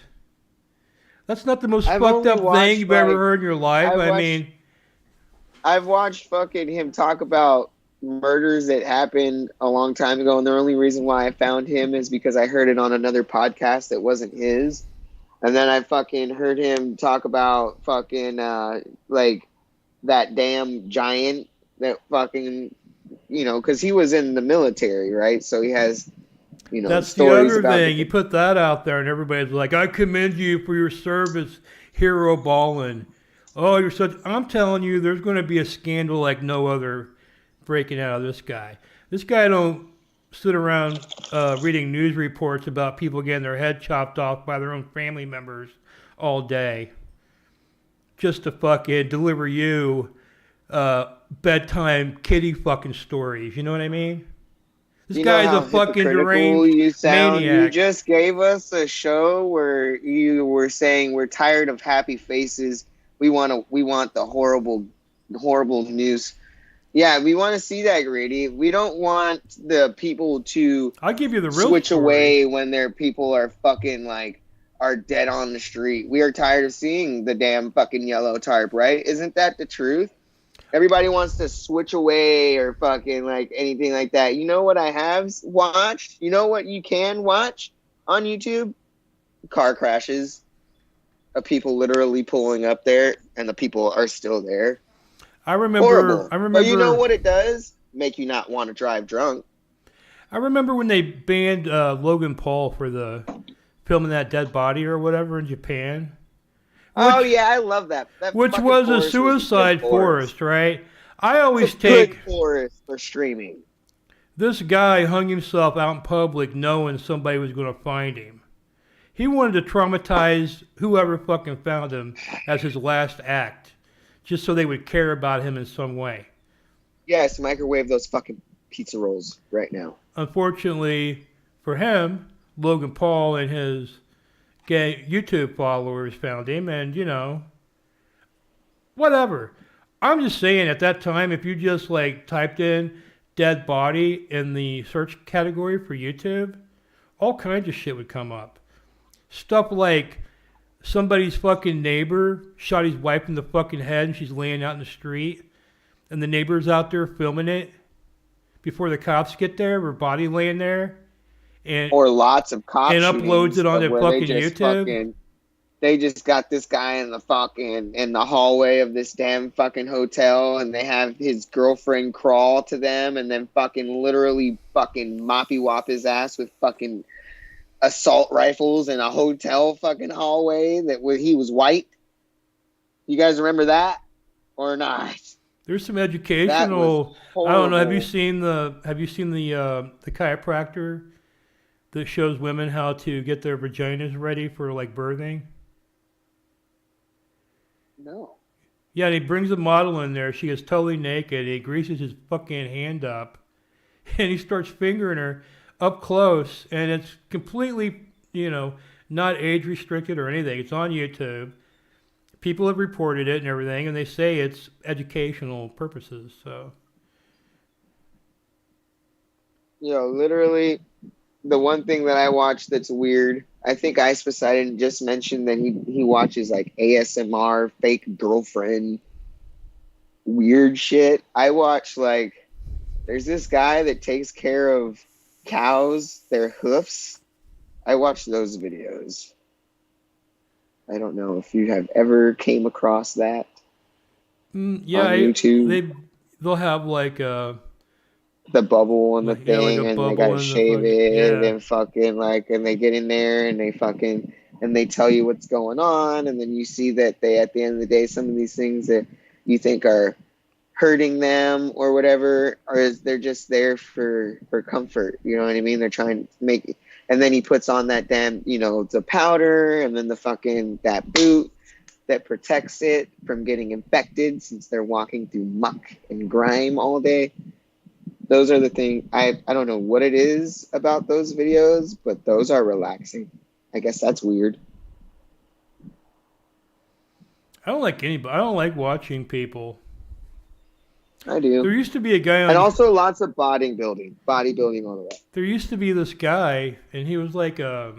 That's not the most fucked up thing you've ever heard in your life. I've watched fucking him talk about murders that happened a long time ago, and the only reason why I found him is because I heard it on another podcast that wasn't his. And then I fucking heard him talk about fucking like that damn giant that fucking, you know, because he was in the military, right? So he has, you know, that's the stories other about thing. You put that out there, and everybody's like, "I commend you for your service, Hero Ballin." Oh, you're such. I'm telling you, there's going to be a scandal like no other breaking out of this guy. This guy don't sit around reading news reports about people getting their head chopped off by their own family members all day just to fucking deliver you bedtime kitty fucking stories. You know what I mean? This guy's a fucking deranged maniac. You just gave us a show where you were saying we're tired of happy faces. We want the horrible news. Yeah, we want to see that, Grady. We don't want the people to I'll give you the real switch story. away when their people are fucking like are dead on the street. We are tired of seeing the damn fucking yellow tarp, right? Isn't that the truth? Everybody wants to switch away or fucking like anything like that. You know what I have watched? You know what you can watch on YouTube? Car crashes of people literally pulling up there and the people are still there. I remember. Horrible. I remember. But you know what it does? Make you not want to drive drunk. I remember when they banned Logan Paul for the filming that dead body or whatever in Japan. Oh yeah, I love that. Which was a suicide forest, right? I always good take forest for streaming. This guy hung himself out in public knowing somebody was going to find him. He wanted to traumatize whoever fucking found him as his last act, just so they would care about him in some way. Yes, microwave those fucking pizza rolls right now. Unfortunately for him, Logan Paul and his gay YouTube followers found him, and, you know, whatever. I'm just saying, at that time, if you just, like, typed in dead body in the search category for YouTube, all kinds of shit would come up. Stuff like somebody's fucking neighbor shot his wife in the fucking head and she's laying out in the street, and the neighbor's out there filming it before the cops get there, her body laying there. Or lots of cops and uploads it onto fucking YouTube. They just got this guy in the hallway of this damn fucking hotel, and they have his girlfriend crawl to them and then fucking literally fucking moppy wop his ass with fucking assault rifles in a hotel fucking hallway he was white. You guys remember that or not? There's some educational. I don't know. Have you seen the chiropractor that shows women how to get their vaginas ready for like birthing? No. Yeah, and he brings a model in there. She is totally naked. And he greases his fucking hand up, and he starts fingering her up close, and it's completely, not age restricted or anything. It's on YouTube. People have reported it and everything, and they say it's educational purposes. So, Literally, the one thing that I watch that's weird. I think Ice Poseidon just mentioned that he watches like ASMR, fake girlfriend, weird shit. I watch like there's this guy that takes care of cows, their hoofs. I watch those videos. I don't know if you have ever came across that yeah, on YouTube. they'll have like The bubble and the like, yeah, like thing, a and they bubble gotta in the shave fucking, it yeah. and fucking like, and they get in there and they fucking, and they tell you what's going on, and then you see that they, at the end of the day, some of these things that you think are hurting them or whatever, or they're just there for comfort. You know what I mean? They're trying to make, and then he puts on that damn, the powder, and then the fucking that boot that protects it from getting infected since they're walking through muck and grime all day. Those are the things. I don't know what it is about those videos, but those are relaxing. I guess that's weird. I don't like anybody. I don't like watching people. I do. There used to be a guy on. And also lots of bodybuilding all the way. There used to be this guy, and he was like a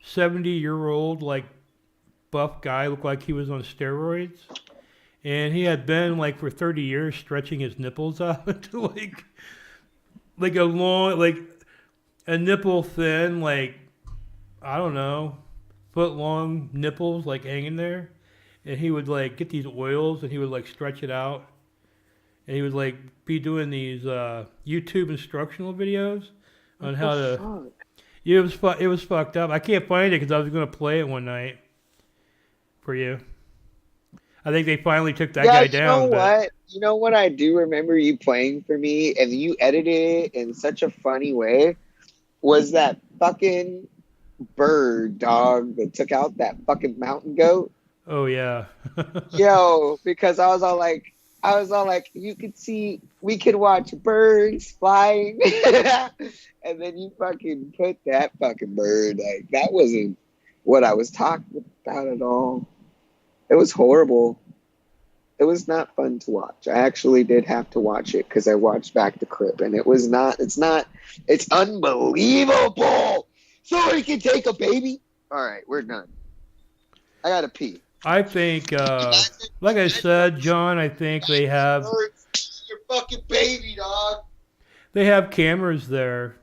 70-year-old, like buff guy, looked like he was on steroids, and he had been like for 30 years stretching his nipples out into like a long, like a nipple thin, like I don't know, foot long nipples like hanging there, and he would like get these oils and he would like stretch it out, and he would like be doing these YouTube instructional videos on how to. Fuck? Yeah, it was fucked up. I can't find it because I was gonna play it one night for you. I think they finally took that guy down. You know what? You know what I do remember you playing for me, and you edited it in such a funny way, was that fucking bird dog that took out that fucking mountain goat. Oh yeah. Yo, because I was all like, you could see, we could watch birds flying, and then you fucking put that fucking bird, like, that wasn't what I was talking about at all. It was horrible. It was not fun to watch. I actually did have to watch it because I watched back the clip, and it's unbelievable. Somebody can take a baby. All right, we're done. I gotta pee. I think, like I said, John, I think they have Your fucking baby, dog. they have cameras there,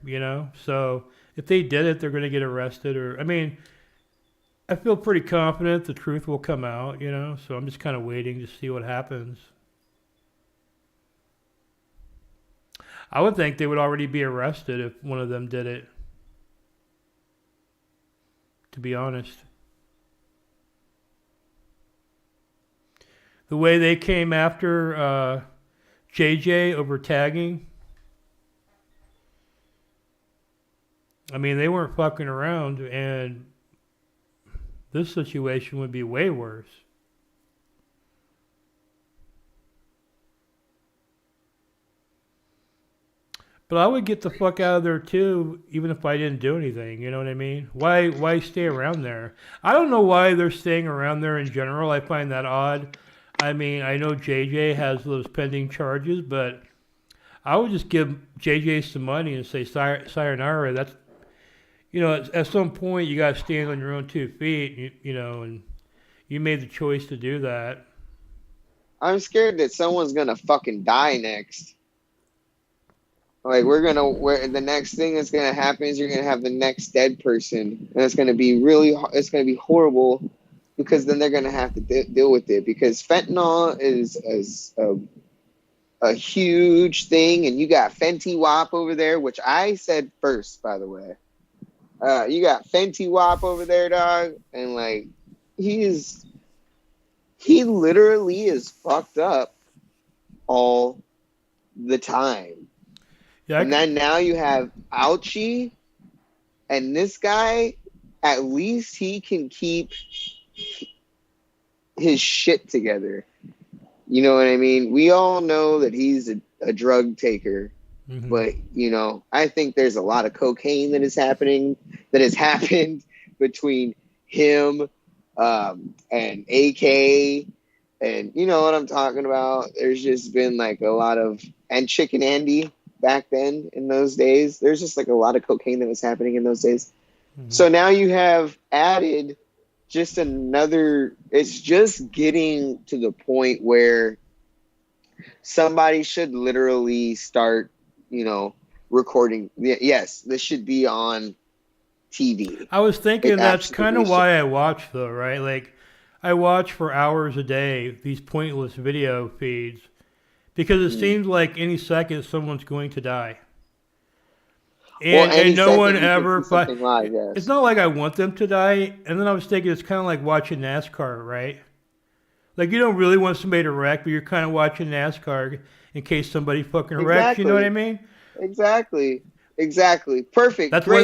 So if they did it, they're going to get arrested. Or I mean, I feel pretty confident the truth will come out, So I'm just kind of waiting to see what happens. I would think they would already be arrested if one of them did it. To be honest. The way they came after JJ over tagging. I mean, they weren't fucking around, and this situation would be way worse. But I would get the fuck out of there too, even if I didn't do anything. You know what I mean? Why stay around there? I don't know why they're staying around there in general. I find that odd. I mean, I know JJ has those pending charges, but I would just give JJ some money and say sayonara. That's, at some point you got to stand on your own 2 feet, and you made the choice to do that. I'm scared that someone's gonna fucking die next. Like the next thing that's gonna happen is you're gonna have the next dead person, and it's gonna be horrible, because then they're gonna have to deal with it, because fentanyl is a huge thing, and you got Fenty Wap over there, which I said first, by the way. You got Fenty Wap over there, dog, and like he literally is fucked up all the time. Yeah, and then now you have Ouchie And this guy, at least he can keep his shit together. You know what I mean? We all know that he's a drug taker. Mm-hmm. But, you know, I think there's a lot of cocaine that has happened between him and AK. And you know what I'm talking about? There's just been like a lot of, and Chicken Andy back then in those days. There's just like a lot of cocaine that was happening in those days. Mm-hmm. So now you have added just another, it's just getting to the point where somebody should literally start, you know, recording. Yes, this should be on TV. I was thinking It that's kind of absolutely why I watch, though, right? Like, I watch for hours a day these pointless video feeds because it seems like any second someone's going to die. And no one ever. Live, yes. It's not like I want them to die. And then I was thinking it's kind of like watching NASCAR, right? Like, you don't really want somebody to wreck, but you're kind of watching NASCAR in case somebody fucking wrecks. You know what I mean? Exactly. Perfect. That's why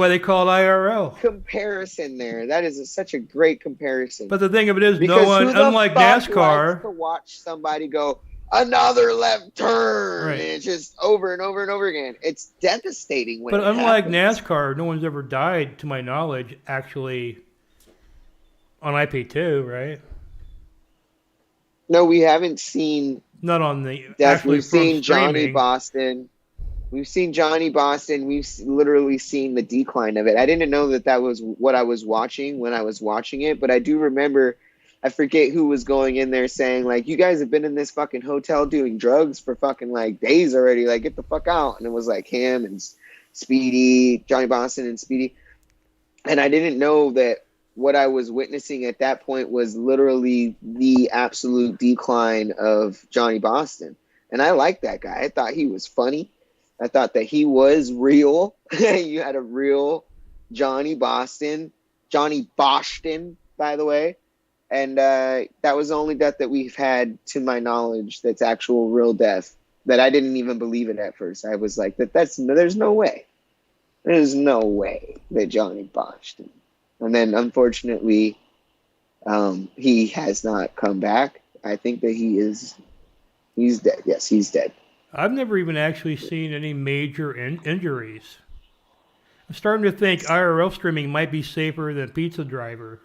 they call it IRL. Comparison there. That is such a great comparison. But the thing of it is, because no one, unlike NASCAR, likes to watch somebody go another left turn, right. And it's just over and over and over again. It's devastating when. But it unlike happens. NASCAR, no one's ever died, to my knowledge, actually on IP2, right? No, we haven't seen. Not on the. We've seen Johnny streaming. Boston. We've seen Johnny Boston. We've literally seen the decline of it. I didn't know that was what I was watching when I was watching it, but I do remember, I forget who was going in there saying, like, you guys have been in this fucking hotel doing drugs for fucking, like, days already. Like, get the fuck out. And it was, like, him and Speedy, Johnny Boston and Speedy. And I didn't know that what I was witnessing at that point was literally the absolute decline of Johnny Boston. And I liked that guy. I thought he was funny. I thought that he was real. You had a real Johnny Boston, by the way. And that was the only death that we've had, to my knowledge, that's actual real death. That I didn't even believe it at first. I was like, there's no way. There's no way that Johnny Boston. And then, unfortunately, he has not come back. I think that he's dead. Yes, he's dead. I've never even actually seen any major injuries. I'm starting to think IRL streaming might be safer than Pizza Driver.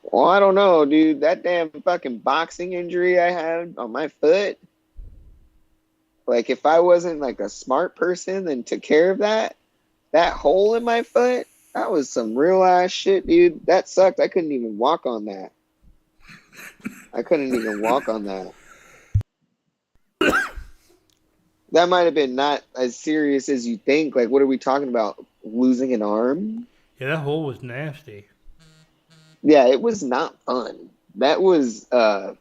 Well, I don't know, dude. That damn fucking boxing injury I had on my foot. Like, if I wasn't like a smart person and took care of that hole in my foot, that was some real ass shit, dude. That sucked. I couldn't even walk on that. That might have been not as serious as you think. Like, what are we talking about? Losing an arm? Yeah, that hole was nasty. Yeah, it was not fun. That was, and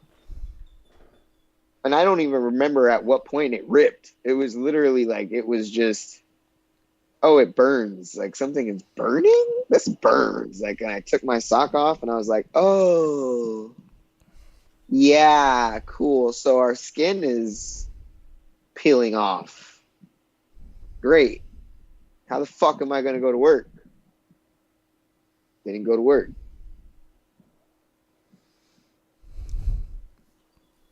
I don't even remember at what point it ripped. It was literally like, it was just, oh, it burns. Like, something is burning? This burns. Like, and I took my sock off and I was like, oh, yeah, cool. So our skin is peeling off. Great. How the fuck am I going to go to work? Didn't go to work.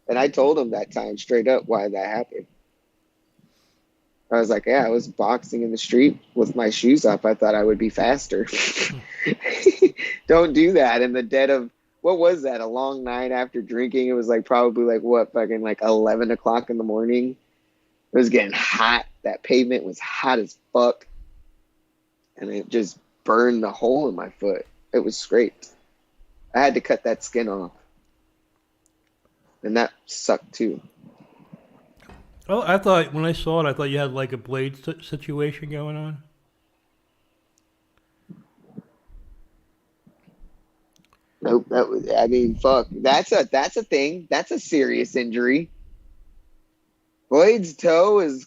And I told him that time straight up why that happened. I was like, yeah, I was boxing in the street with my shoes up. I thought I would be faster. Don't do that in the dead of, what was that, a long night after drinking? It was like probably like what, fucking like 11 o'clock in the morning. It was getting hot. That pavement was hot as fuck. And it just burned the hole in my foot. It was scraped. I had to cut that skin off. And that sucked too. Oh, I thought, when I saw it, I thought you had like a blade situation going on. Nope. That was, I mean, fuck. That's a thing. That's a serious injury. Blade's toe is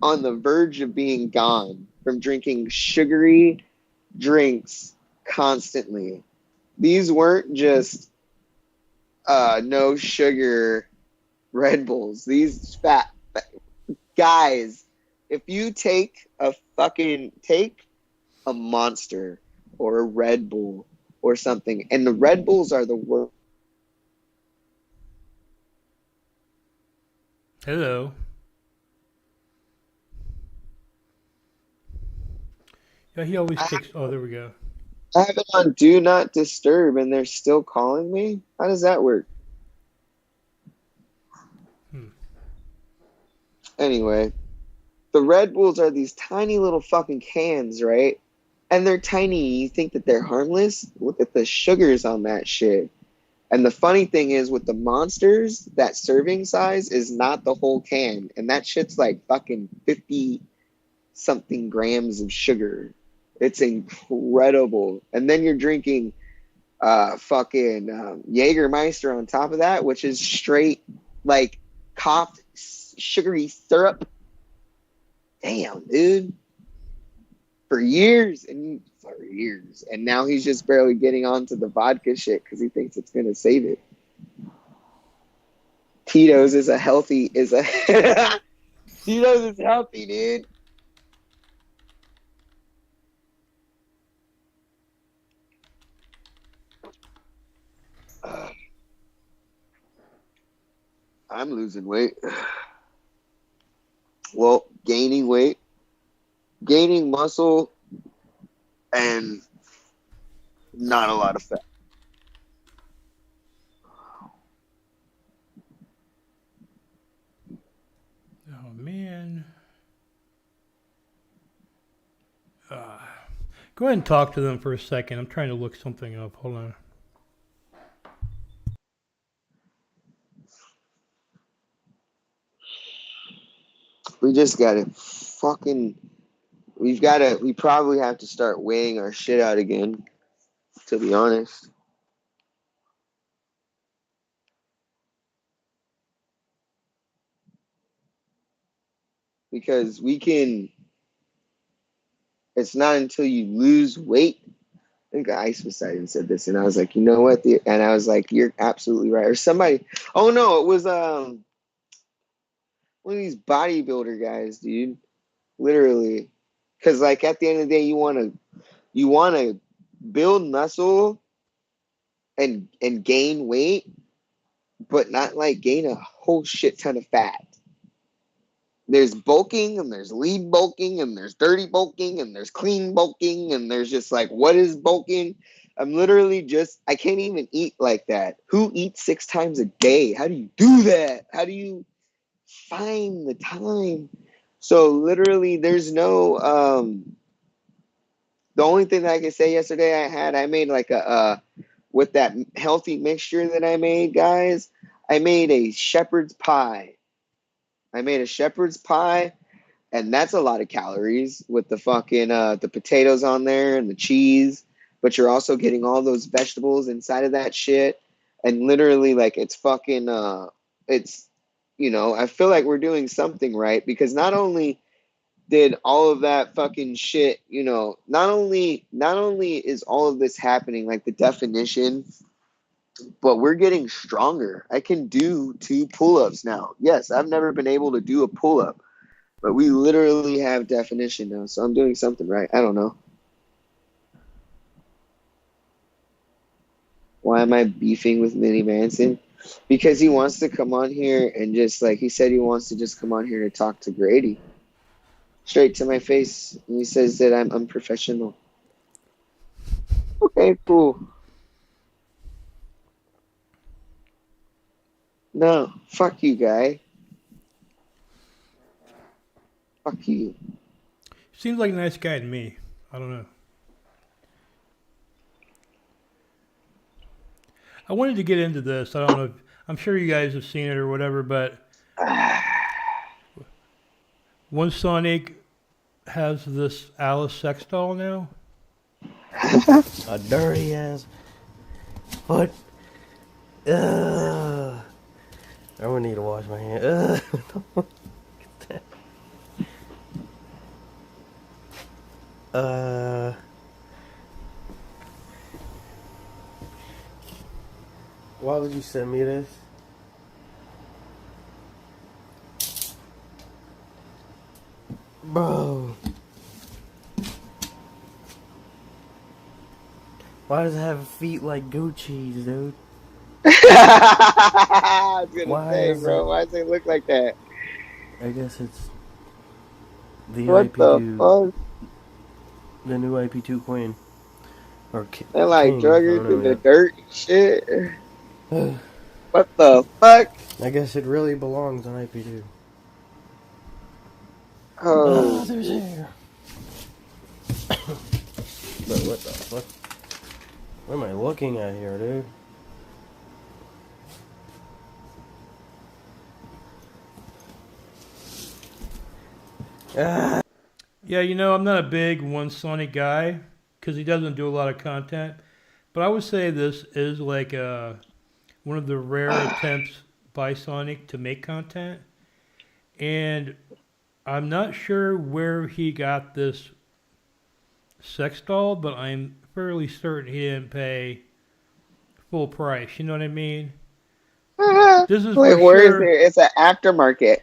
on the verge of being gone from drinking sugary drinks constantly. These weren't just no sugar Red Bulls. These fat guys If you take a Monster or a Red Bull or something, and the Red Bulls are the worst. Hello. Yeah, he always takes. Oh, there we go. I have it on Do Not Disturb, and they're still calling me. How does that work? Anyway, the Red Bulls are these tiny little fucking cans, right? And they're tiny. You think that they're harmless? Look at the sugars on that shit. And the funny thing is, with the Monsters, that serving size is not the whole can, and that shit's like fucking 50 something grams of sugar. It's incredible. And then you're drinking fucking Jägermeister on top of that, which is straight like coughed sugary syrup. Damn, dude. For years, and now he's just barely getting onto the vodka shit because he thinks it's gonna save it. Tito's is a healthy Tito's is healthy, dude. I'm losing weight. Well, gaining weight, gaining muscle, and not a lot of fat. Oh man. Go ahead and talk to them for a second. I'm trying to look something up. Hold on. We just gotta we probably have to start weighing our shit out again, to be honest. Because it's not until you lose weight. I think Ice Poseidon said this, and I was like, you know what? And I was like, you're absolutely right. Or somebody, oh no, it was one of these bodybuilder guys, dude. Literally. Because like at the end of the day, you wanna build muscle and gain weight, but not like gain a whole shit ton of fat. There's bulking, and there's lean bulking, and there's dirty bulking, and there's clean bulking, and there's just like, what is bulking? I'm literally I can't even eat like that. Who eats 6 times a day? How do you do that? How do you find the time? So literally there's no, the only thing that I could say yesterday I made like with that healthy mixture that I made, guys, I made a shepherd's pie. And that's a lot of calories with the fucking the potatoes on there and the cheese, but you're also getting all those vegetables inside of that shit. And literally, like, it's fucking it's, I feel like we're doing something right, because not only did all of that fucking shit, not only is all of this happening, like the definition, but we're getting stronger. I can do 2 pull-ups now. Yes, I've never been able to do a pull-up, but we literally have definition now, so I'm doing something right. I don't know. Why am I beefing with Minnie Manson? Because he wants to come on here and just, like, he said he wants to just come on here to talk to Grady. Straight to my face. And he says that I'm unprofessional. Okay, cool. No, fuck you, guy. Fuck you. Seems like a nice guy to me. I don't know. I wanted to get into this. I don't know. I'm sure you guys have seen it or whatever, but One Sonic has this Alice sex doll now. A dirty ass foot. Ugh. I gonna need to wash my hands. Look at that. Why would you send me this? Bro. Why does it have feet like goat cheese, dude? I was gonna Why say, is bro, why does it look like that? I guess it's the What the IP2, fuck? the new IP2 queen. Or They like king, drug I her don't through the know dirt and shit. yet. What the fuck? I guess it really belongs on IP2. Oh, Ah, there's hair. But what the fuck? What am I looking at here, dude? Ah. Yeah, you know, I'm not a big One Sonic guy because he doesn't do a lot of content. But I would say this is like one of the rare attempts by Sonic to make content. And I'm not sure where he got this sex doll, but I'm fairly certain he didn't pay full price. You know what I mean? This is like for where is sure. there? It's an aftermarket.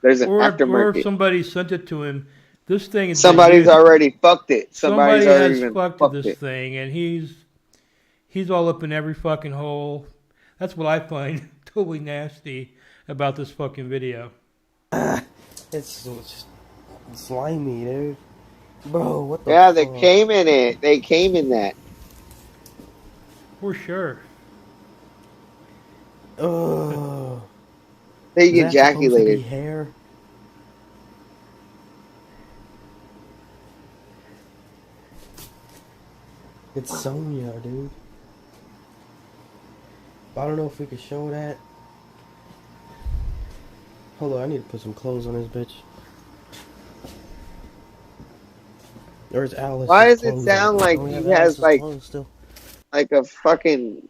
There's an Or if aftermarket. somebody sent it to him, this thing has been Somebody's used. already fucked it. Somebody's Somebody already has been fucked fucked this it. thing, and he's all up in every fucking hole. That's what I find totally nasty about this fucking video. It's just slimy, dude. Bro, what the Yeah, they fuck? came in it. They came in that. For sure. Ugh. They Is that supposed to be ejaculated. hair? It's Sonya, dude. I don't know if we could show that. Hold on, I need to put some clothes on this bitch. There's Alice. Why does it sound like he has like Still. a fucking?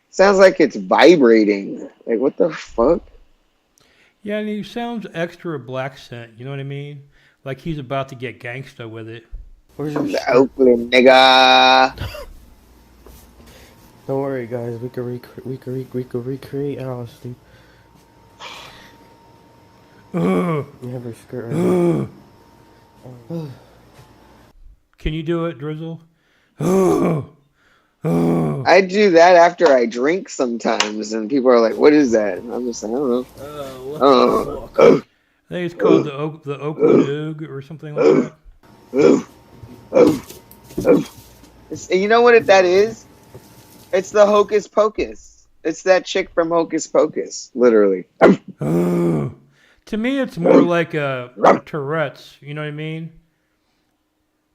Sounds like it's vibrating. Like what the fuck? Yeah, and he sounds extra black scent. You know what I mean? Like he's about to get gangsta with it. Where's your The shirt? Oakland nigga. Don't worry, guys. We could recreate Alice, dude. Ugh. You have her skirt right Ugh. Can you do it, Drizzle? Ugh. Ugh. I do that after I drink sometimes, and people are like, "What is that?" And I'm just like, "I don't know." what Oh. the fuck? I think it's called the Oakland Oog or something like that. You know what that is? It's the Hocus Pocus. It's that chick from Hocus Pocus, literally. Ugh. To me, it's more like a Tourette's. You know what I mean?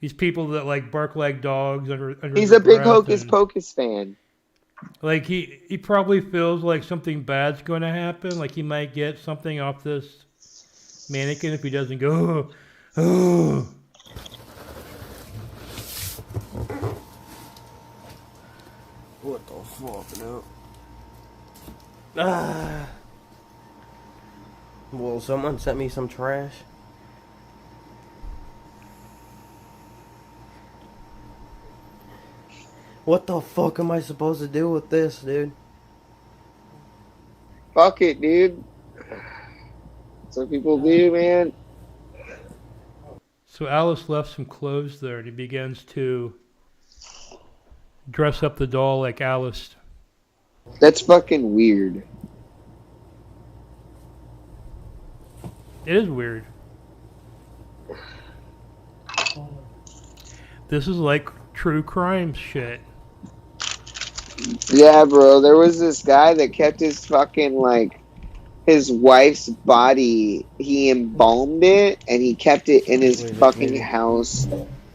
These people that like bark like dogs under He's their a big breath Hocus and, Pocus fan. like he probably feels like something bad's going to happen. Like he might get something off this mannequin if he doesn't go. Oh. What the fuck, no? Ah. Well, someone sent me some trash. What the fuck am I supposed to do with this, dude? Fuck it, dude. That's what people do, man. So Alice left some clothes there, and he begins to dress up the doll like Alice. That's fucking weird. It is weird. This is like true crime shit. Yeah, bro. There was this guy that kept his fucking his wife's body. He embalmed it and he kept it in his fucking house.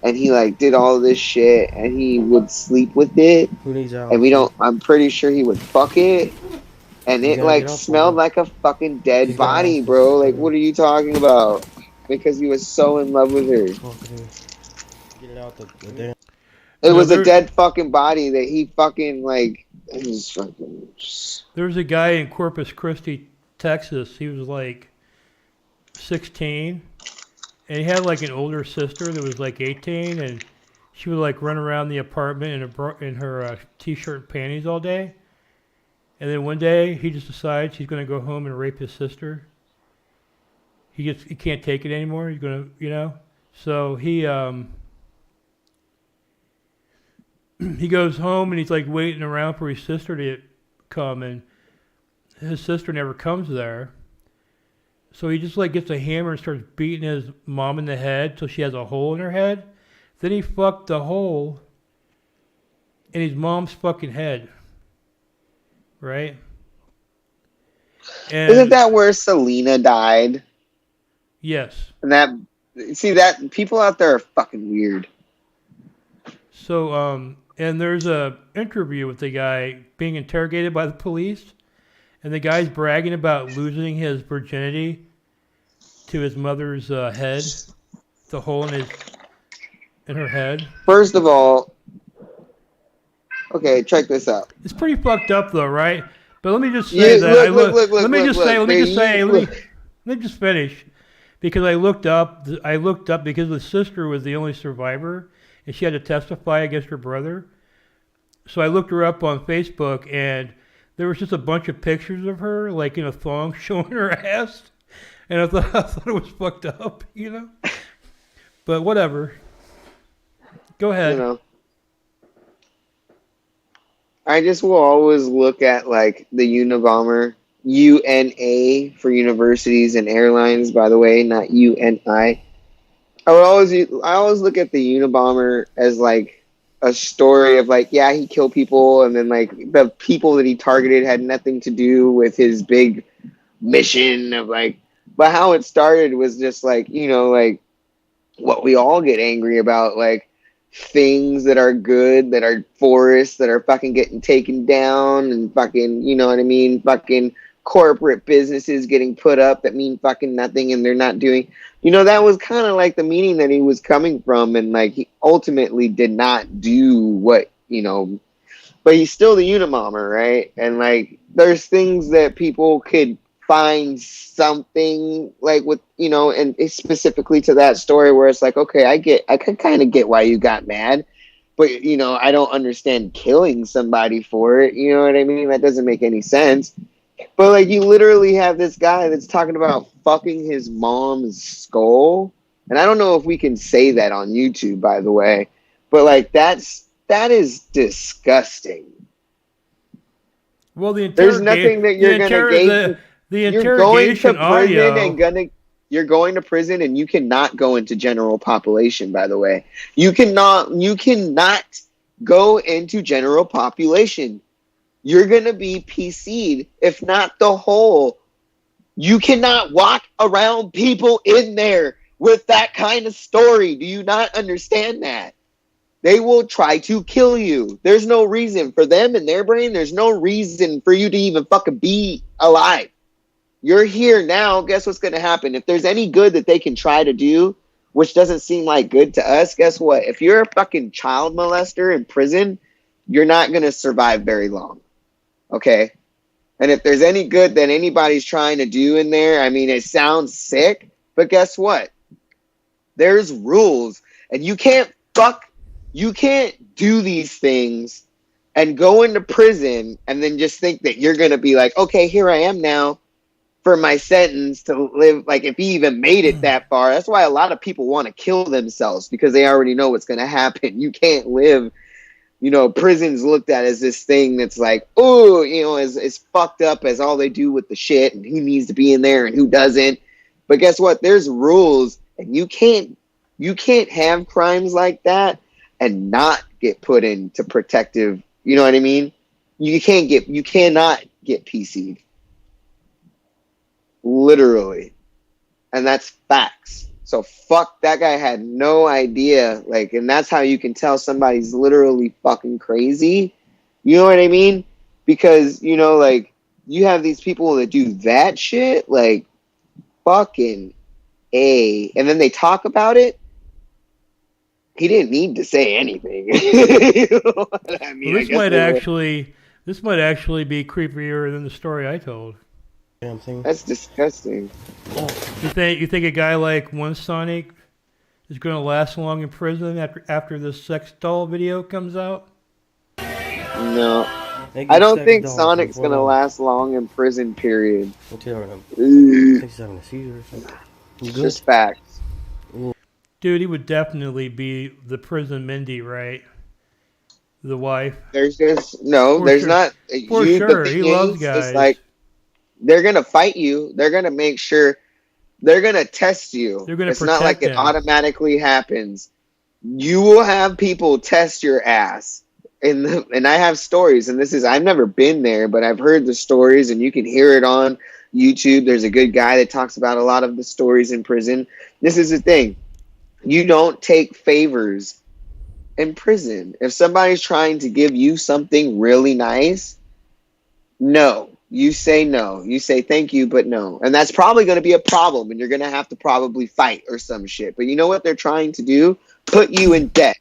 And he did all this shit and he would sleep with it. Who needs Alice? And I'm pretty sure he would fuck it. And it smelled like a fucking dead body, bro. Like, what are you talking about? Because he was so in love with her. Get it out the damn. It was a dead fucking body that he fucking it was fucking. There's a guy in Corpus Christi, Texas. He was 16, and he had an older sister that was 18, and she would run around the apartment in her t-shirt and panties all day. And then one day he just decides he's going to go home and rape his sister. he can't take it anymore. He's gonna, So he he goes home and he's like waiting around for his sister to come, and his sister never comes there. So he just like gets a hammer and starts beating his mom in the head till she has a hole in her head. Then he fucked the hole in his mom's fucking head. Right? And Isn't that where Selena died? yes. And that people out there are fucking weird. So and there's a interview with the guy being interrogated by the police, and the guy's bragging about losing his virginity to his mother's head, the hole in her head. First of all, okay, check this out. It's pretty fucked up though, right? But let me just say that. Let me just finish, because I looked up because the sister was the only survivor, and she had to testify against her brother. So I looked her up on Facebook, and there was just a bunch of pictures of her, like in a thong, showing her ass, and I thought it was fucked up, But whatever. Go ahead. I just will always look at like the Unabomber, UNA for universities and airlines, by the way, not UNI. I always look at the Unabomber as like a story of like, yeah, he killed people, and then like the people that he targeted had nothing to do with his big mission of like, but how it started was just like, like what we all get angry about, like things that are good, that are forests that are fucking getting taken down, and fucking, you know what I mean, fucking corporate businesses getting put up that mean fucking nothing, and they're not doing, that was kind of like the meaning that he was coming from, and like he ultimately did not do what, but he's still the Unabomber, right? And like there's things that people could find something like with, and specifically to that story where it's like, okay, I can kind of get why you got mad, but I don't understand killing somebody for it. You know what I mean? That doesn't make any sense. But like, you literally have this guy that's talking about fucking his mom's skull. And I don't know if we can say that on YouTube, by the way, but like, that is disgusting. Well, there's nothing that you're going to gain. You're going to prison you're going to prison, and you cannot go into general population, by the way. You cannot go into general population. You're going to be PC'd, if not the whole. You cannot walk around people in there with that kind of story. Do you not understand that? They will try to kill you. There's no reason for them in their brain. There's no reason for you to even fucking be alive. You're here now. Guess what's going to happen? If there's any good that they can try to do, which doesn't seem like good to us, guess what? If you're a fucking child molester in prison, you're not going to survive very long. Okay? And if there's any good that anybody's trying to do in there, I mean, it sounds sick, but guess what? There's rules, and you can't do these things and go into prison and then just think that you're going to be like, okay, here I am now for my sentence to live. Like, if he even made it that far, that's why a lot of people want to kill themselves, because they already know what's going to happen. You can't live, prison's looked at as this thing that's like, oh, as fucked up as all they do with the shit, and who needs to be in there and who doesn't. But guess what? There's rules, and you can't have crimes like that and not get put into protective, you know what I mean? You cannot get PC'd. Literally. And that's facts. So fuck, that guy had no idea. Like, and that's how you can tell somebody's literally fucking crazy. You know what I mean? Because, like, you have these people that do that shit, like, fucking A. And then they talk about it. He didn't need to say anything. I mean, well, this might actually be creepier than the story I told. That's disgusting. You think a guy like One Sonic is going to last long in prison after this sex doll video comes out? No. I don't think Sonic's going to last long in prison, period. I think he's having a seizure or something. You It's good? just facts. Dude, he would definitely be the prison Mindy, right? The wife. There's just no. For There's sure. not. For You. The sure. thing He loves is, it's guys. like they're gonna fight you. They're gonna make sure. They're gonna test you. They're going to It's not like protect it him. automatically happens. You will have people test your ass. And I have stories, and this is I've never been there, but I've heard the stories, and you can hear it on YouTube. There's a good guy that talks about a lot of the stories in prison. This is the thing. You don't take favors in prison. If somebody's trying to give you something really nice, no. You say no. You say thank you, but no. And that's probably going to be a problem, and you're going to have to probably fight or some shit. But you know what they're trying to do? Put you in debt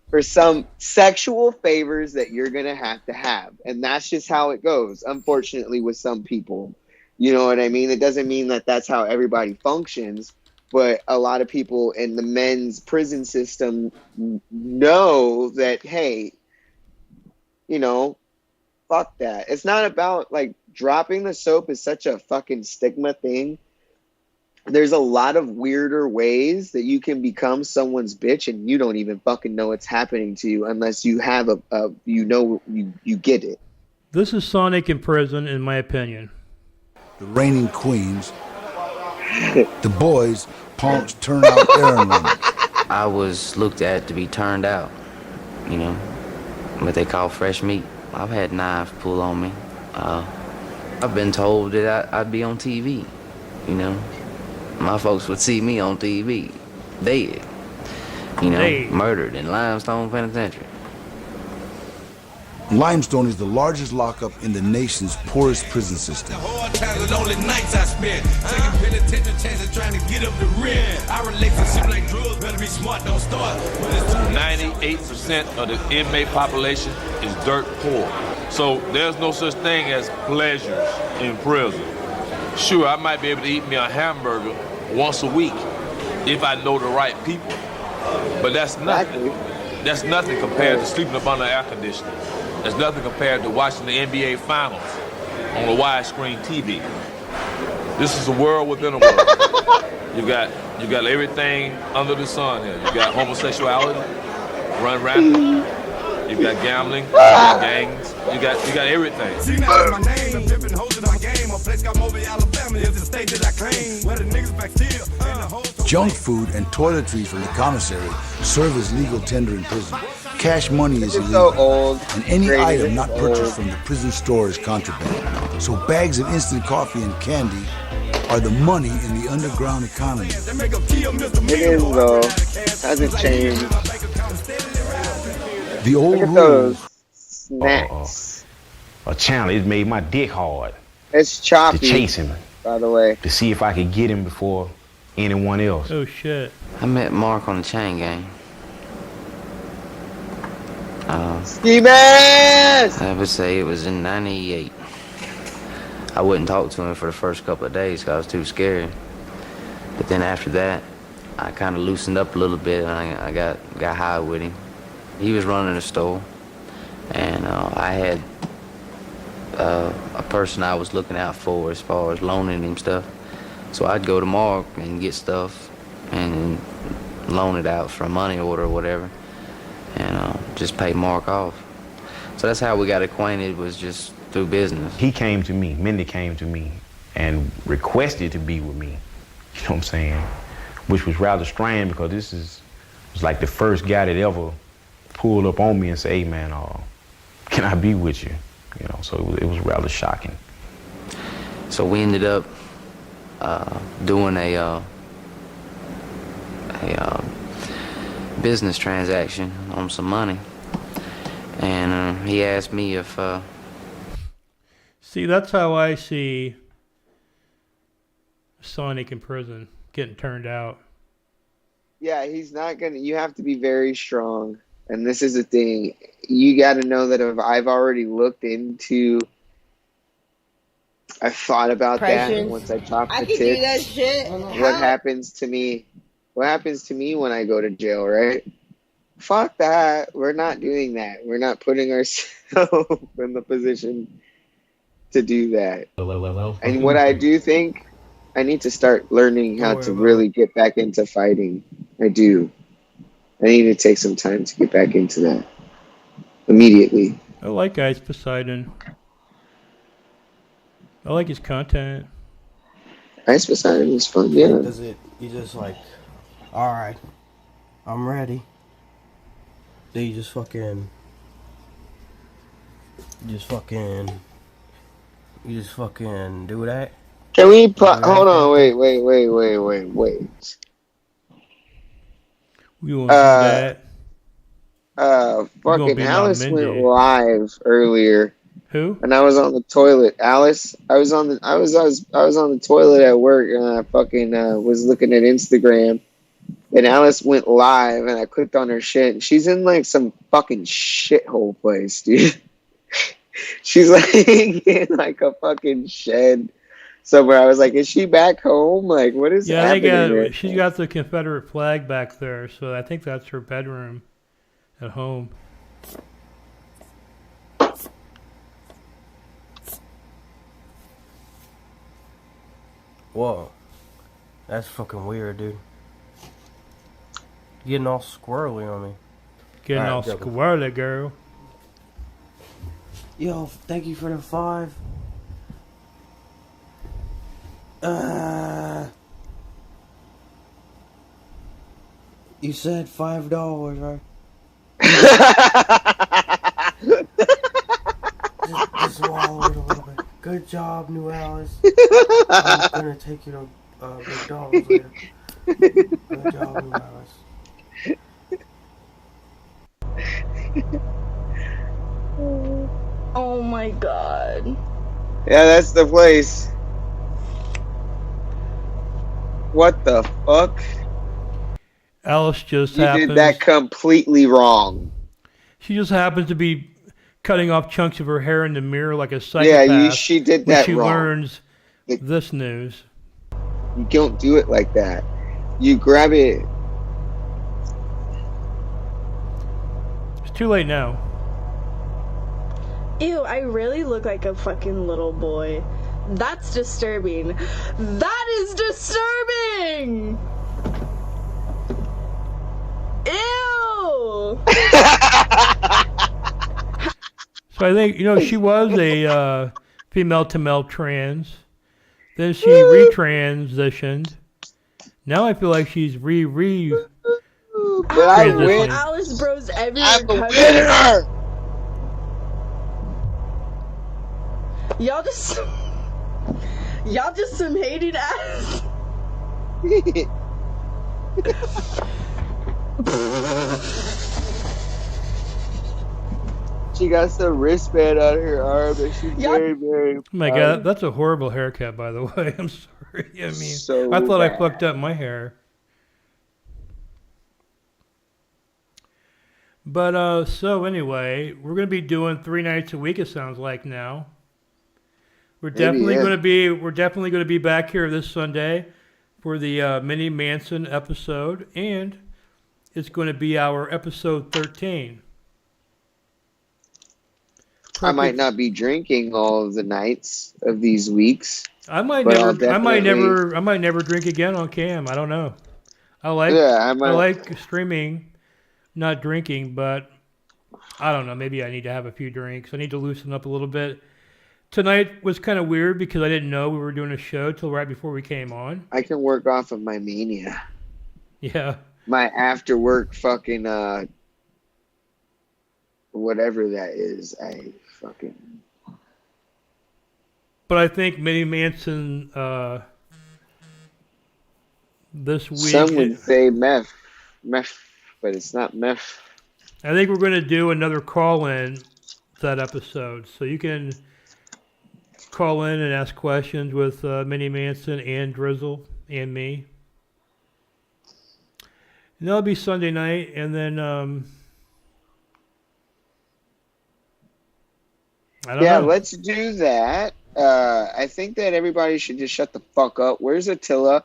for some sexual favors that you're going to have. And that's just how it goes, unfortunately, with some people. You know what I mean? It doesn't mean that that's how everybody functions, but a lot of people in the men's prison system know that, hey, you know, fuck that. It's not about like dropping the soap is such a fucking stigma thing. There's a lot of weirder ways that you can become someone's bitch and you don't even fucking know it's happening to you unless you have you get it. This is Sonic in prison, in my opinion. The reigning queens. The boys, punks, turn out errand runners. I was looked at to be turned out, you know, what they call fresh meat. I've had knives pulled on me. I've been told that I'd be on TV, you know. My folks would see me on TV, dead, you know, murdered in Limestone Penitentiary. Limestone is the largest lockup in the nation's poorest prison system. 98% of the inmate population is dirt poor. So there's no such thing as pleasures in prison. Sure, I might be able to eat me a hamburger once a week if I know the right people. But that's nothing. That's nothing compared to sleeping up under air conditioning. That's nothing compared to watching the NBA Finals on a widescreen TV. This is a world within a world. You got everything under the sun here. You got homosexuality, run rampant. You got gambling, you got gangs, you got everything. Junk food and toiletries from the commissary serve as legal tender in prison. Cash money is illegal, so old, and any crazy, item not purchased old. from the prison store is contraband. So bags of instant coffee and candy are the money in the underground economy. It is though. Hasn't changed. The old Look at rules. those snacks. A challenge. It made my dick hard It's to choppy, chase him, by the way. to see if I could get him before anyone else. Oh, shit. I met Mark on the chain gang. Ski mask! I would say it was in 98. I wouldn't talk to him for the first couple of days because I was too scared. But then after that, I kind of loosened up a little bit and I got high with him. He was running a store, and I had a person I was looking out for as far as loaning him stuff. So I'd go to Mark and get stuff and loan it out for a money order or whatever, and just pay Mark off. So that's how we got acquainted, was just through business. He came to me, Mindy came to me, and requested to be with me. You know what I'm saying? Which was rather strange because this was like the first guy that ever pulled up on me and said, "Hey man, can I be with you?" You know, so it was rather shocking. So we ended up doing a business transaction on some money, and he asked me if See, that's how I see Sonic in prison getting turned out. Yeah, he's not gonna. You have to be very strong, and this is the thing. You got to know that if I've already looked into. I thought about that, and once I chopped I the could do that tits, shit. what happens to me? What happens to me when I go to jail, right? Fuck that. We're not doing that. We're not putting ourselves in the position to do that. And what I do think I need to start learning how to really get back into fighting. I do. I need to take some time to get back into that immediately. I like Ice Poseidon. I like his content. Ice Poseidon is fun, yeah. Does it? You just like, all right, I'm ready. Then you just fucking do that. Can we hold on? Wait. We won't do that. Fucking be Alice not went Mindy. live earlier. Who? And I was on the toilet. Alice, I was on the toilet at work, and I fucking was looking at Instagram. And Alice went live, and I clicked on her shit. And she's in like some fucking shithole place, dude. She's like in like a fucking shed somewhere. I was like, is she back home? Like, what is happening? She's got the Confederate flag back there, so I think that's her bedroom at home. Whoa, that's fucking weird, dude. Getting all squirrely on me. Getting all squirrely, girl. Yo, thank you for the 5. You said $5, right? just swallow it a little bit. Good job, New Alice. I'm gonna take you to McDonald's later. Good job, New Alice. Oh my god. Yeah, that's the place. What the fuck? Alice just You happens. did that completely wrong. She just happens to be cutting off chunks of her hair in the mirror like a psychopath. Yeah, she did that when she wrong. learns this news. You don't do it like that. You grab it. It's too late now. Ew, I really look like a fucking little boy. That's disturbing. That is disturbing! Ew! So I think, she was a female to male trans. Then she retransitioned. Now I feel like she's But I win. Alice Bros everywhere. I'm a winner. Y'all just some hating ass. She got some wristband on her arm, and she's very, very. Oh my god, that's a horrible haircut, by the way. I'm sorry. I mean, I thought I fucked up my hair. But so anyway, we're gonna be doing 3 nights a week. It sounds like now. We're definitely gonna be back here this Sunday for the Mini Manson episode, and it's going to be our episode 13. I might not be drinking all of the nights of these weeks. I might never drink again on cam. I don't know. I like streaming, not drinking, but I don't know. Maybe I need to have a few drinks. I need to loosen up a little bit. Tonight was kind of weird because I didn't know we were doing a show till right before we came on. I can work off of my mania. Yeah. My after work fucking whatever that is. But I think Mini Manson this week. Some would say meth, but it's not meth. I think we're going to do another call-in that episode, so you can call in and ask questions with Mini Manson and Drizzle and me. And that'll be Sunday night, and then I don't know. Let's do that. I think that everybody should just shut the fuck up. Where's Attila?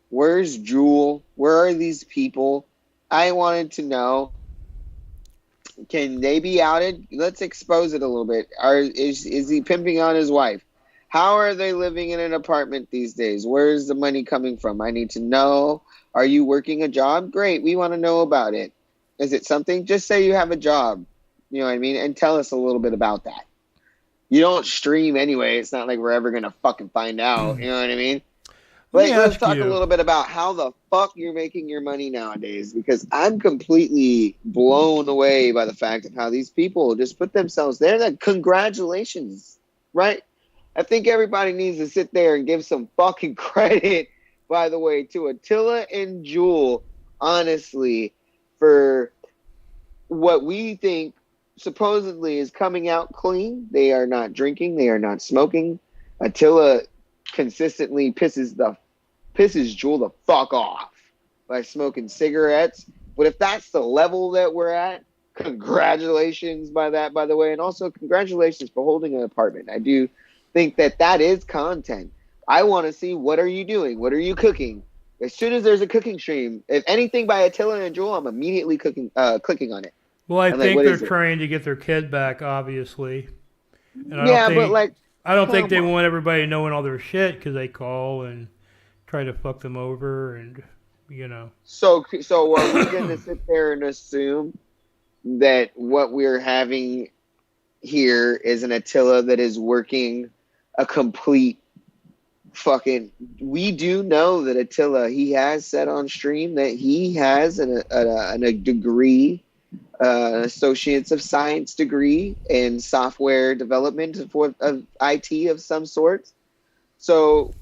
Where's Jewel? Where are these people? I wanted to know. Can they be outed? Let's expose it a little bit. Is he pimping on his wife? How are they living in an apartment these days? Where's the money coming from? I need to know. Are you working a job? Great. We want to know about it. Is it something? Just say you have a job. You know what I mean? And tell us a little bit about that. You don't stream anyway. It's not like we're ever going to fucking find out. You know what I mean? Let me Let's ask talk a you. little bit about how the fuck you're making your money nowadays, because I'm completely blown away by the fact of how these people just put themselves there. Like, congratulations, right? I think everybody needs to sit there and give some fucking credit, by the way, to Attila and Jewel, honestly, for what we think supposedly is coming out clean. They are not drinking. They are not smoking. Attila consistently pisses Jewel the fuck off by smoking cigarettes. But if that's the level that we're at, congratulations by the way. And also congratulations for holding an apartment. I do think that is content. I want to see, what are you doing? What are you cooking? As soon as there's a cooking stream, if anything by Attila and Jewel, I'm immediately clicking on it. Well, I I'm think like, they're trying to get their kid back, obviously. And I don't think they want everybody knowing all their shit because they call and try to fuck them over, and you know. So are we going to sit there and assume that what we're having here is an Attila that is working a complete fucking... We do know that Attila, he has said on stream that he has a degree, Associates of Science degree in software development of IT of some sort. So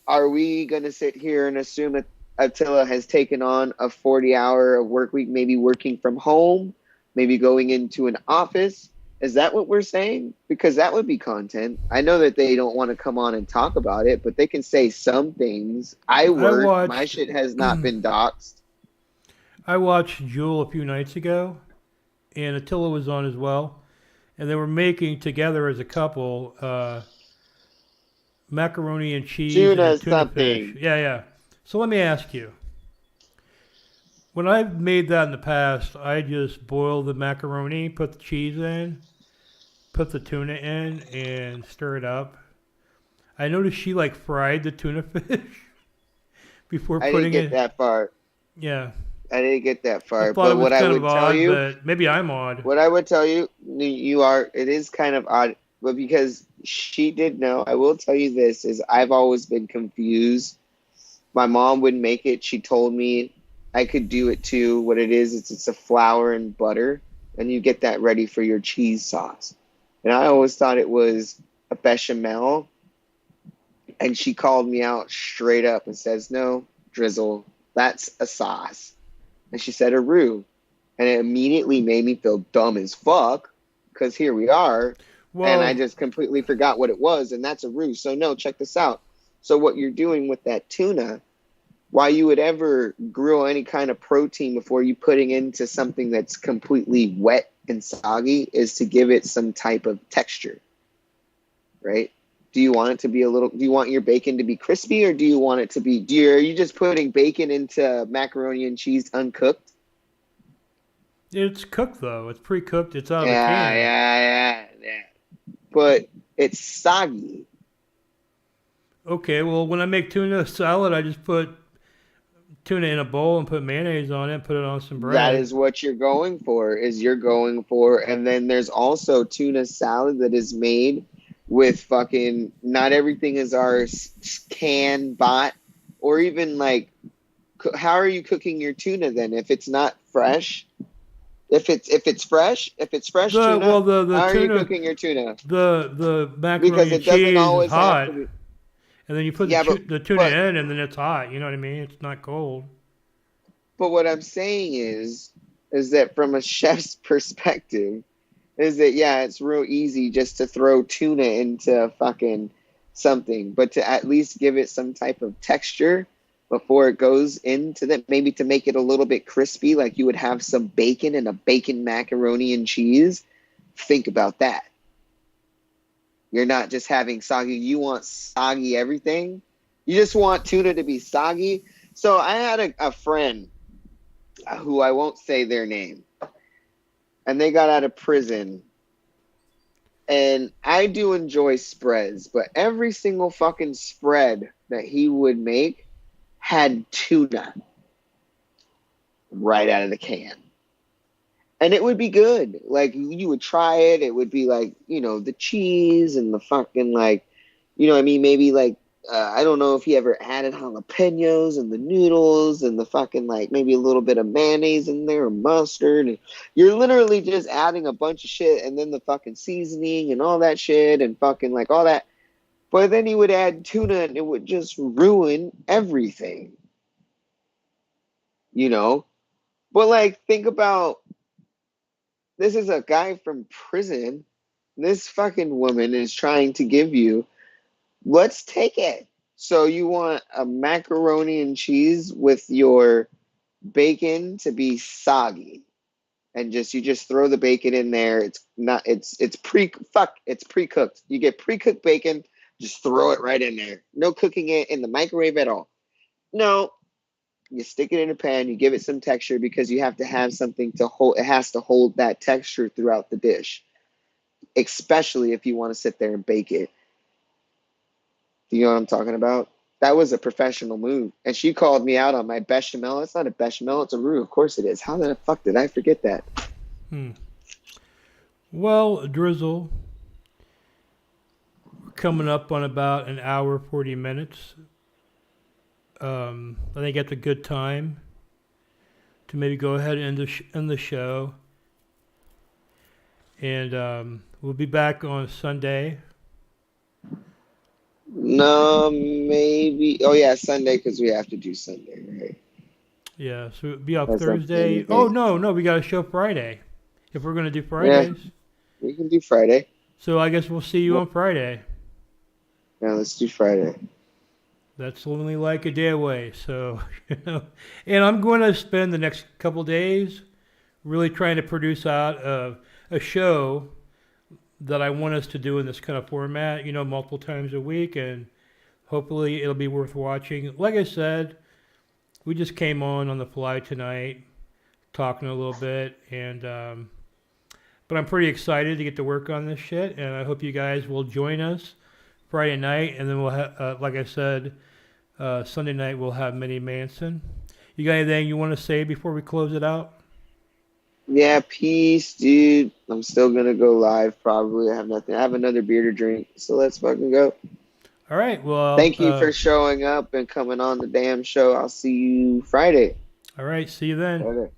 are we going to sit here and assume that Attila has taken on a 40-hour work week, maybe working from home, maybe going into an office? Is that what we're saying? Because that would be content. I know that they don't want to come on and talk about it, but they can say some things. My shit has not been doxxed. I watched Jewel a few nights ago, and Attila was on as well. And they were making together as a couple macaroni and cheese and tuna fish. Yeah. So let me ask you. When I've made that in the past, I just boil the macaroni, put the cheese in, put the tuna in, and stir it up. I noticed she fried the tuna fish before putting it. I didn't get that far. Yeah. I didn't get that far. I thought it was kind of odd, but maybe I'm odd. What I would tell you, it is kind of odd, but because she did know, I will tell you this, is I've always been confused. My mom would make it. She told me I could do it too. What it is, it's a flour and butter, and you get that ready for your cheese sauce. And I always thought it was a bechamel. And she called me out straight up and says, no, Drizzle, that's a sauce. And she said a roux. And it immediately made me feel dumb as fuck, because here we are. Well, and I just completely forgot what it was, and that's a roux. So no, check this out. So what you're doing with that tuna, why you would ever grill any kind of protein before you putting into something that's completely wet and soggy, is to give it some type of texture, right? Do you want it to be do you want your bacon to be crispy, or do you want it to be, are you just putting bacon into macaroni and cheese uncooked? It's cooked though. It's pre-cooked. It's out of the can. Yeah. But it's soggy. Okay, well, when I make tuna salad, I just put tuna in a bowl and put mayonnaise on it and put it on some bread. That is what you're going for, and then there's also tuna salad that is made with fucking, not everything is our can bot, or even how are you cooking your tuna then if it's not fresh? If it's fresh tuna, how are you cooking your tuna? The macaroni and cheese is hot, and then you put the tuna in, and then it's hot. You know what I mean? It's not cold. But what I'm saying is that from a chef's perspective, is that, yeah, it's real easy just to throw tuna into fucking something, but to at least give it some type of texture before it goes into that, maybe to make it a little bit crispy, like you would have some bacon and a bacon macaroni and cheese. Think about that. You're not just having soggy. You want soggy everything. You just want tuna to be soggy. So I had a friend who I won't say their name, and they got out of prison And I do enjoy spreads, but every single fucking spread that he would make had tuna right out of the can. And it would be good. Like, you would try it. It would be like, the cheese and the fucking, like, what I mean? Maybe, like, I don't know if he ever added jalapenos and the noodles and the fucking, like, maybe a little bit of mayonnaise in there or mustard. And you're literally just adding a bunch of shit and then the fucking seasoning and all that shit and fucking, like, all that. But then he would add tuna and it would just ruin everything. But, like, think about, this is a guy from prison. This fucking woman is trying to give you, let's take it. So you want a macaroni and cheese with your bacon to be soggy. And you just throw the bacon in there. It's pre-cooked. You get pre-cooked bacon, just throw it right in there. No cooking it in the microwave at all. No. You stick it in a pan, you give it some texture because you have to have something to hold. It has to hold that texture throughout the dish, especially if you want to sit there and bake it. Do you know what I'm talking about? That was a professional move. And she called me out on my bechamel. It's not a bechamel, it's a roux. Of course it is. How the fuck did I forget that? Well, Drizzle, we're coming up on about an hour, 40 minutes. I think that's a good time to maybe go ahead and end the show. And we'll be back on Sunday. No, maybe. Oh, yeah, Sunday, because we have to do Sunday, right? Yeah, so it'll be off That's Thursday. not Oh, no, we got a show Friday. If we're going to do Fridays. Yeah, we can do Friday. So I guess we'll see you on Friday. Yeah, let's do Friday. That's only like a day away. So, and I'm going to spend the next couple days really trying to produce out a show that I want us to do in this kind of format, multiple times a week, and hopefully it'll be worth watching. Like I said, we just came on the fly tonight, talking a little bit, and but I'm pretty excited to get to work on this shit, and I hope you guys will join us Friday night, and then we'll have, like I said, Sunday night we'll have Minnie Manson. You got anything you want to say before we close it out? Yeah, peace, dude. I'm still gonna go live probably. I have nothing. I have another beer to drink, so let's fucking go. All right. Well, thank you for showing up and coming on the damn show. I'll see you Friday. All right. See you then. Okay.